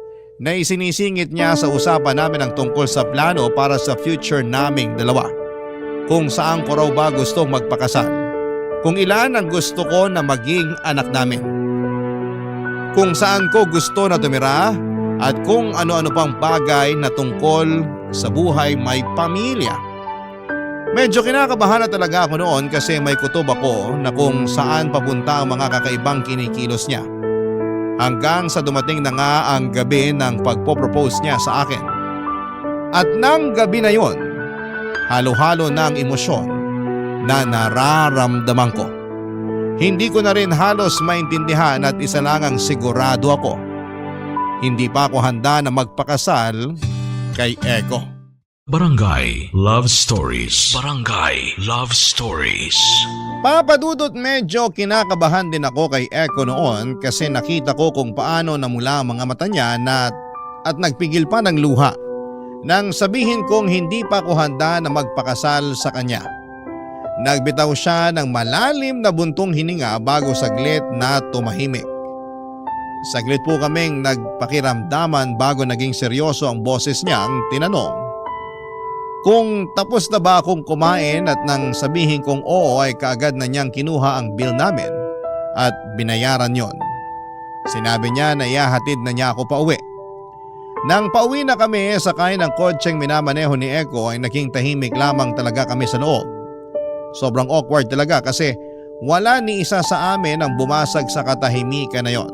na isinisingit niya sa usapan namin ang tungkol sa plano para sa future naming dalawa. Kung saan ko raw ba gustong magpakasal. Kung ilan ang gusto ko na maging anak namin. Kung saan ko gusto na tumira at kung ano-ano pang bagay na tungkol sa buhay may pamilya. Medyo kinakabahan na talaga ako noon kasi may kutob ako na kung saan papunta ang mga kakaibang kinikilos niya. Hanggang sa dumating na nga ang gabi ng pagpopropose niya sa akin. At nang gabi na yon, halo-halo na ang emosyon na nararamdaman ko. Hindi ko na rin halos maintindihan at isa lang ang sigurado ako. Hindi pa ako handa na magpakasal kay Eko. Barangay Love Stories. Barangay Love Stories. Papadudot medyo kinakabahan din ako kay Eko noon kasi nakita ko kung paano namula ang mga mata niya at nagpigil pa ng luha nang sabihin kong hindi pa ako handa na magpakasal sa kanya. Nagbitaw siya ng malalim na buntong hininga bago saglit na tumahimik. Saglit po kaming nagpakiramdaman bago naging seryoso ang boses niyang tinanong kung tapos na ba akong kumain at nang sabihin kong oo ay kaagad na niyang kinuha ang bill namin at binayaran yon. Sinabi niya na ihahatid na niya ako pauwi. Nang pauwi na kami sakay ng kotseng minamaneho ni Eko ay naging tahimik lamang talaga kami sa loob. Sobrang awkward talaga kasi wala ni isa sa amin ang bumasag sa katahimikan na yon.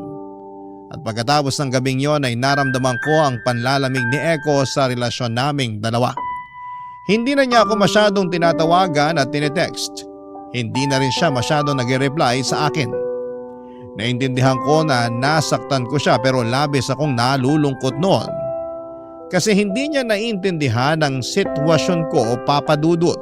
At pagkatapos ng gabing yon ay naramdaman ko ang panlalamig ni Eko sa relasyon naming dalawa. Hindi na niya ako masyadong tinatawagan at tinetext. Hindi na rin siya masyadong nag-reply sa akin. Naintindihan ko na nasaktan ko siya pero labis akong nalulungkot noon. Kasi hindi niya naiintindihan ang sitwasyon ko, papadudot.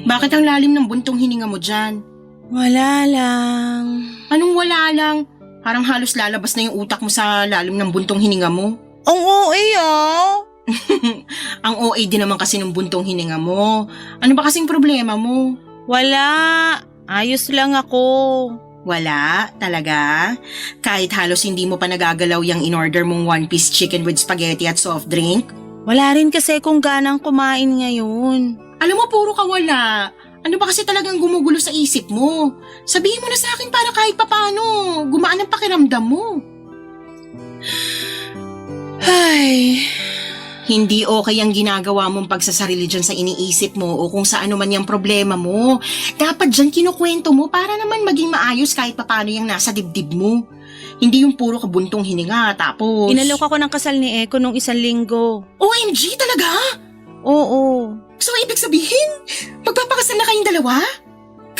Bakit ang lalim ng buntong hininga mo dyan? Wala lang. Anong wala lang? Parang halos lalabas na yung utak mo sa lalim ng buntong hininga mo. Ang OA Ang OA din naman kasi ng buntong hininga mo. Ano ba kasing problema mo? Wala. Ayos lang ako. Wala? Talaga? Kahit halos hindi mo pa nagagalaw yung in-order mong one-piece chicken with spaghetti at soft drink? Wala rin kasi kung ganang kumain ngayon. Alam mo, puro ka wala. Ano ba kasi talagang gumugulo sa isip mo? Sabihin mo na sa akin para kahit papano gumaan ang pakiramdam mo. Ay, hindi okay ang ginagawa mong pagsasarili dyan sa iniisip mo o kung sa ano man yung problema mo. Dapat dyan kinukwento mo para naman maging maayos kahit papano yung nasa dibdib mo. Hindi yung puro kabuntong hininga tapos... inalok ako ng kasal ni Eko nung 1 linggo. OMG talaga? Oo. So ibig sabihin, magpapakasal na kayong dalawa?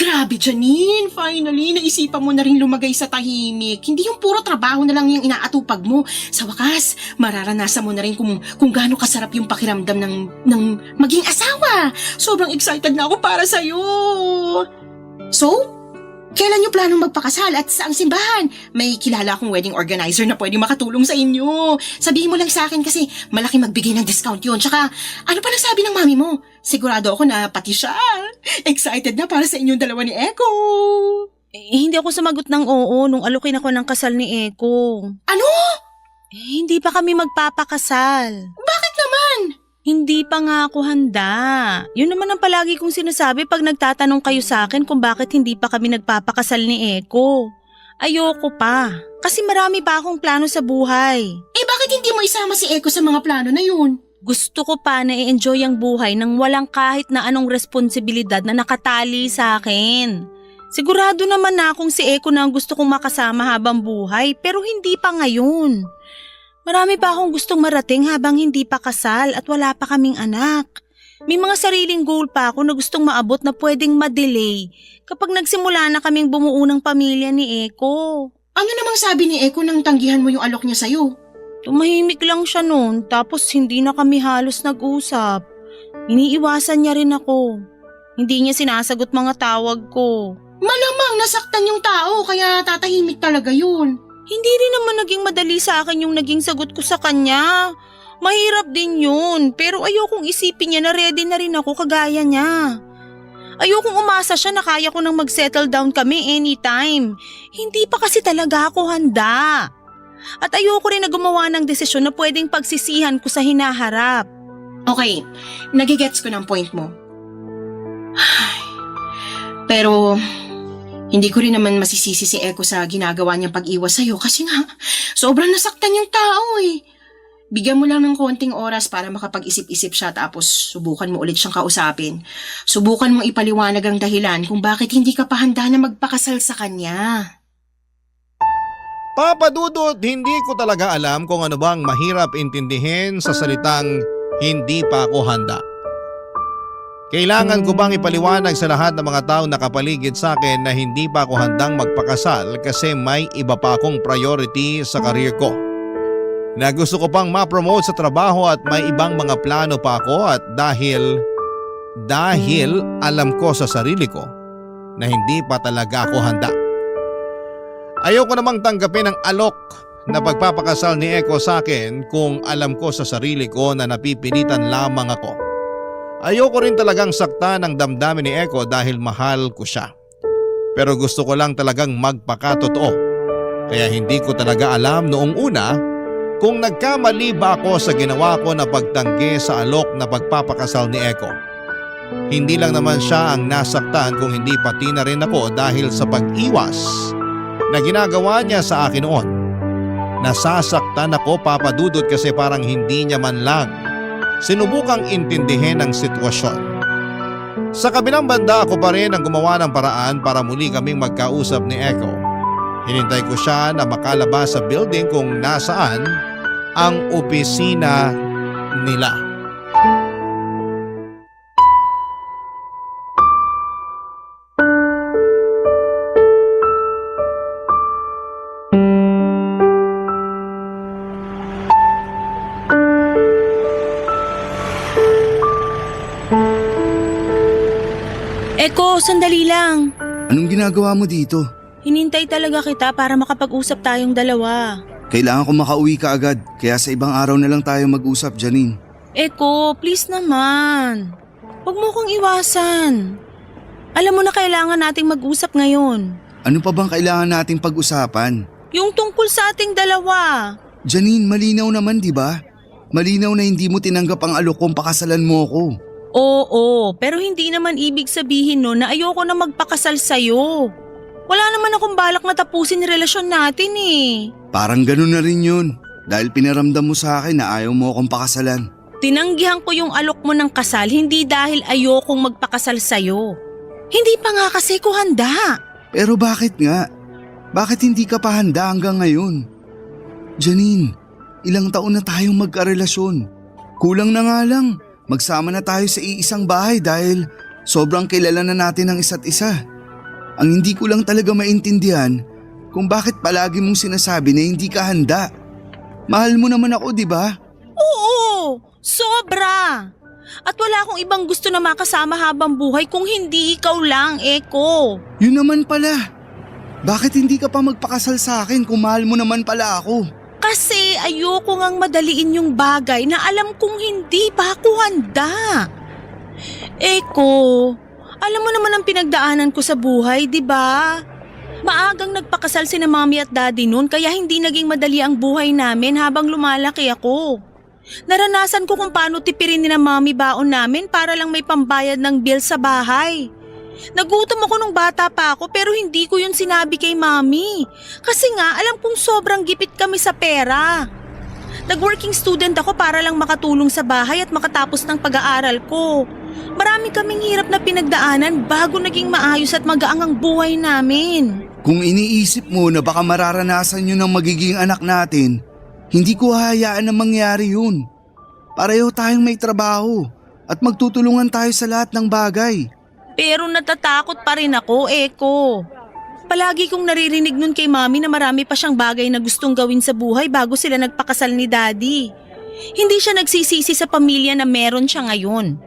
Grabe, Janine. Finally, naisipan mo na rin lumagay sa tahimik. Hindi yung puro trabaho na lang yung inaatupag mo. Sa wakas, mararanasan mo na rin kung gaano kasarap yung pakiramdam ng maging asawa. Sobrang excited na ako para sa'yo. So, kailan yung planong magpakasal at saang simbahan? May kilala akong wedding organizer na pwedeng makatulong sa inyo. Sabihin mo lang sa akin kasi malaki magbigay ng discount yun. Tsaka, ano pa nasabi ng mami mo? Sigurado ako na pati siya excited na para sa inyong dalawa ni Eko. Hindi ako sumagot ng oo nung alukin ako ng kasal ni Eko. Ano? Hindi pa kami magpapakasal. Bakit naman? Hindi pa nga ako handa. Yun naman ang palagi kong sinasabi pag nagtatanong kayo sa akin kung bakit hindi pa kami nagpapakasal ni Eko. Ayoko pa. Kasi marami pa akong plano sa buhay. Bakit hindi mo isama si Eko sa mga plano na yun? Gusto ko pa na i-enjoy ang buhay nang walang kahit na anong responsibilidad na nakatali sa akin. Sigurado naman na akong si Eko na ang gusto kong makasama habang buhay pero hindi pa ngayon. Marami pa akong gustong marating habang hindi pa kasal at wala pa kaming anak. May mga sariling goal pa ako na gustong maabot na pwedeng ma-delay kapag nagsimula na kaming bumuo ng pamilya ni Eko. Ano namang sabi ni Eko nang tanggihan mo yung alok niya sa'yo? Tumahimik lang siya noon tapos hindi na kami halos nag-usap. Iniiwasan niya rin ako. Hindi niya sinasagot mga tawag ko. Malamang nasaktan yung tao kaya tatahimik talaga yun. Hindi rin naman naging madali sa akin yung naging sagot ko sa kanya. Mahirap din yun, pero ayokong isipin niya na ready na rin ako kagaya niya. Ayokong umasa siya na kaya ko nang mag-settle down kami anytime. Hindi pa kasi talaga ako handa. At ayoko rin na gumawa ng desisyon na pwedeng pagsisihan ko sa hinaharap. Okay, nagigets ko ng point mo. Pero hindi ko rin naman masisisi si Eko sa ginagawa niyang pag-iwas sa'yo kasi nga sobrang nasaktan yung tao eh. Bigyan mo lang ng konting oras para makapag-isip-isip siya tapos subukan mo ulit siyang kausapin. Subukan mong ipaliwanag ang dahilan kung bakit hindi ka pa handa na magpakasal sa kanya. Papa Dudut, hindi ko talaga alam kung ano bang mahirap intindihin sa salitang hindi pa ako handa. Kailangan ko bang ipaliwanag sa lahat ng mga tao nakapaligid sa akin na hindi pa ako handang magpakasal kasi may iba pa akong priority sa career ko? Na gusto ko pang ma-promote sa trabaho at may ibang mga plano pa ako at dahil alam ko sa sarili ko na hindi pa talaga ako handa. Ayoko namang tanggapin ang alok na pagpapakasal ni Eko sa akin kung alam ko sa sarili ko na napipilitan lamang ako. Ayoko rin talagang sakta ng damdamin ni Eko dahil mahal ko siya. Pero gusto ko lang talagang magpakatotoo. Kaya hindi ko talaga alam noong una kung nagkamali ba ako sa ginawa ko na pagtanggi sa alok na pagpapakasal ni Eko. Hindi lang naman siya ang nasaktan kung hindi pati na rin ako dahil sa pag-iwas na ginagawa niya sa akin noon. Nasasaktan ako, Papa Dudut, kasi parang hindi niya man lang sinubukang intindihin ang sitwasyon. Sa kabilang banda ako pa rin ang gumawa ng paraan para muli kaming magkausap ni Eko. Hinintay ko siya na makalabas sa building kung nasaan ang opisina nila. Eko, sandali lang. Anong ginagawa mo dito? Hinintay talaga kita para makapag-usap tayong dalawa. Kailangan ko makauwi ka agad, kaya sa ibang araw na lang tayo mag-usap, Janine. Eko, please naman. Huwag mo kong iwasan. Alam mo na kailangan nating mag-usap ngayon. Ano pa bang kailangan nating pag-usapan? Yung tungkol sa ating dalawa. Janine, malinaw naman, di ba? Malinaw na hindi mo tinanggap ang alok kung pakasalan mo ko. Oo, pero hindi naman ibig sabihin no na ayoko na magpakasal sa'yo. Wala naman akong balak na tapusin yung relasyon natin eh. Parang ganun na rin yun. Dahil pinaramdam mo sa akin na ayaw mo akong pakasalan. Tinanggihan ko yung alok mo ng kasal hindi dahil ayokong magpakasal sa'yo. Hindi pa nga kasi ko handa. Pero bakit nga? Bakit hindi ka pa handa hanggang ngayon? Janine, ilang taon na tayong magkarelasyon. Kulang na nga lang. Magsama na tayo sa iisang bahay dahil sobrang kilala na natin ang isa't isa. Ang hindi ko lang talaga maintindihan kung bakit palagi mong sinasabi na hindi ka handa. Mahal mo naman ako, di ba? Oo, sobra. At wala akong ibang gusto na makasama habang buhay kung hindi ikaw lang, Eko. Yun naman pala. Bakit hindi ka pa magpakasal sa akin kung mahal mo naman pala ako? Kasi ayoko ngang madaliin yung bagay na alam kong hindi pa ako handa. Eko, alam mo naman ang pinagdaanan ko sa buhay, di ba? Maagang nagpakasal sina mami at daddy noon kaya hindi naging madali ang buhay namin habang lumalaki ako. Naranasan ko kung paano tipirin ni na mami baon namin para lang may pambayad ng bill sa bahay. Nagutom ako nung bata pa ako pero hindi ko yun sinabi kay mami. Kasi nga alam kong sobrang gipit kami sa pera. Nag-working student ako para lang makatulong sa bahay at makatapos ng pag-aaral ko. Marami kaming hirap na pinagdaanan bago naging maayos at magaang ang buhay namin. Kung iniisip mo na baka mararanasan yun ng magiging anak natin, hindi ko hahayaan na mangyari yun. Pareho tayong may trabaho at magtutulungan tayo sa lahat ng bagay. Pero natatakot pa rin ako, Eko. Palagi kong naririnig nun kay mami na marami pa siyang bagay na gustong gawin sa buhay bago sila nagpakasal ni daddy. Hindi siya nagsisisi sa pamilya na meron siya ngayon.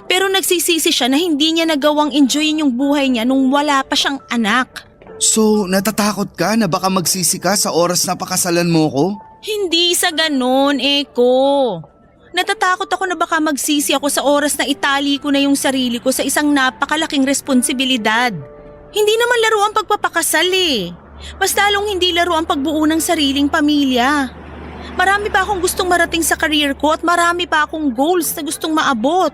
Pero nagsisisi siya na hindi niya nagawang enjoyin yung buhay niya nung wala pa siyang anak. So, natatakot ka na baka magsisi ka sa oras na pakasalan mo ko? Hindi sa ganon, Eko. Natatakot ako na baka magsisi ako sa oras na itali ko na yung sarili ko sa isang napakalaking responsibilidad. Hindi naman laro ang pagpapakasal eh. Mas lalong hindi laro ang pagbuo ng sariling pamilya. Marami pa akong gustong marating sa career ko at marami pa akong goals na gustong maabot.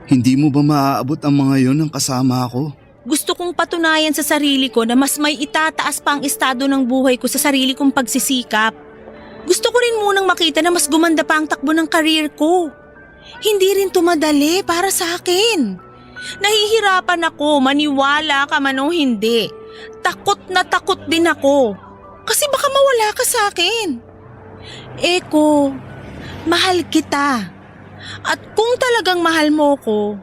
Hindi mo ba maaabot ang mga yon ng kasama ako? Gusto kong patunayan sa sarili ko na mas may itataas pa ang estado ng buhay ko sa sarili kong pagsisikap. Gusto ko rin munang makita na mas gumanda pa ang takbo ng career ko. Hindi rin tumadali para sa akin. Nahihirapan ako, maniwala ka man o hindi. Takot na takot din ako. Kasi baka mawala ka sa akin. Eko, mahal kita. At kung talagang mahal mo ko,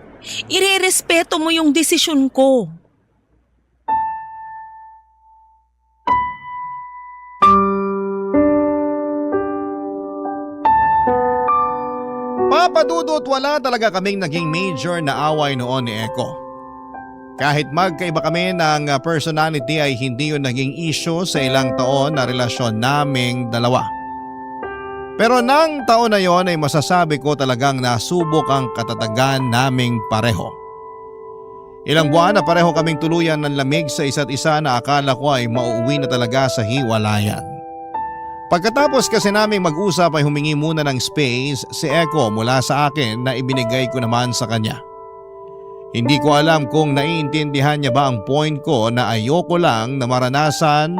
irerespeto mo yung desisyon ko. Papadudot, wala talaga kaming naging major na away noon ni Eko. Kahit magkaiba kami ng personality ay hindi yun naging issue sa ilang taon na relasyon naming dalawa. Pero nang taon na yon ay masasabi ko talagang nasubok ang katatagan naming pareho. Ilang buwan na pareho kaming tuluyan ng lamig sa isa't isa na akala ko ay mauuwi na talaga sa hiwalayan. Pagkatapos kasi naming mag-usap ay humingi muna ng space si Eko mula sa akin na ibinigay ko naman sa kanya. Hindi ko alam kung naiintindihan niya ba ang point ko na ayoko lang na maranasan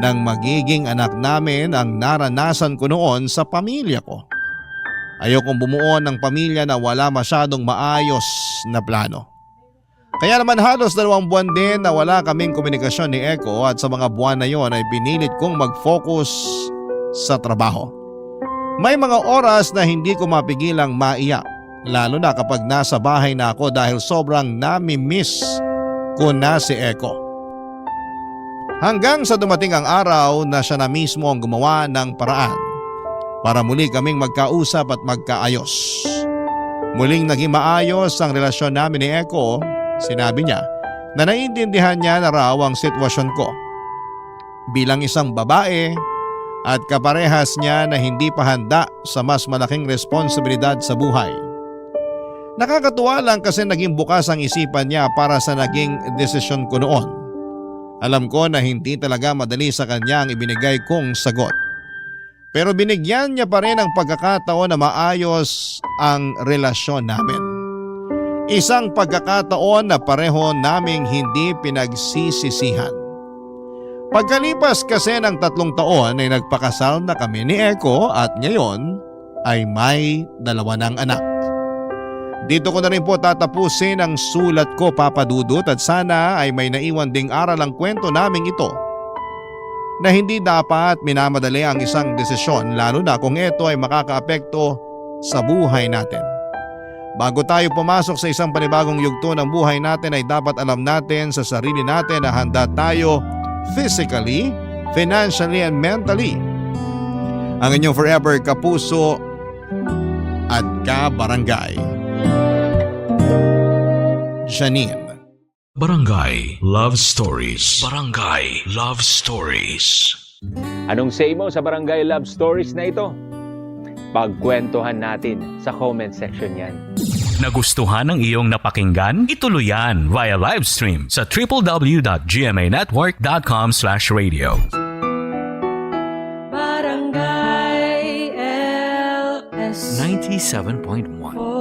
ng magiging anak namin ang naranasan ko noon sa pamilya ko. Ayokong bumuo ng pamilya na wala masyadong maayos na plano. Kaya naman halos 2 buwan din na wala kaming komunikasyon ni Eko at sa mga buwan na yon ay pinilit kong mag-focus sa trabaho. May mga oras na hindi ko mapigilang maiyak, lalo na kapag nasa bahay na ako dahil sobrang nami-miss ko na si Eko. Hanggang sa dumating ang araw na siya na mismo ang gumawa ng paraan para muli kaming magkausap at magkaayos. Muling naging maayos ang relasyon namin ni Eko. Sinabi niya na naiintindihan niya na raw ang sitwasyon ko bilang isang babae at kaparehas niya na hindi pa handa sa mas malaking responsibilidad sa buhay. Nakakatuwa lang kasi naging bukas ang isipan niya para sa naging desisyon ko noon. Alam ko na hindi talaga madali sa kanya ang ibinigay kong sagot. Pero binigyan niya pa rin ang pagkakataon na maayos ang relasyon namin. Isang pagkakataon na pareho naming hindi pinagsisisihan. Pagkalipas kasi ng 3 taon ay nagpakasal na kami ni Eko at ngayon ay may 2 ng anak. Dito ko na rin po tatapusin ang sulat ko, Papa Dudut, at sana ay may naiwan ding aral ang kwento naming ito na hindi dapat minamadali ang isang desisyon lalo na kung ito ay makakaapekto sa buhay natin. Bago tayo pumasok sa isang panibagong yugto ng buhay natin ay dapat alam natin sa sarili natin na handa tayo physically, financially and mentally. Ang inyong forever kapuso at kabarangay, Janine. Barangay Love Stories. Barangay Love Stories. Anong say mo sa Barangay Love Stories na ito? Pagkwentuhan natin sa comment section yan. Nagustuhan ng iyong napakinggan? Ituloy yan via live stream sa www.gmanetwork.com/radio. Barangay LS 97.1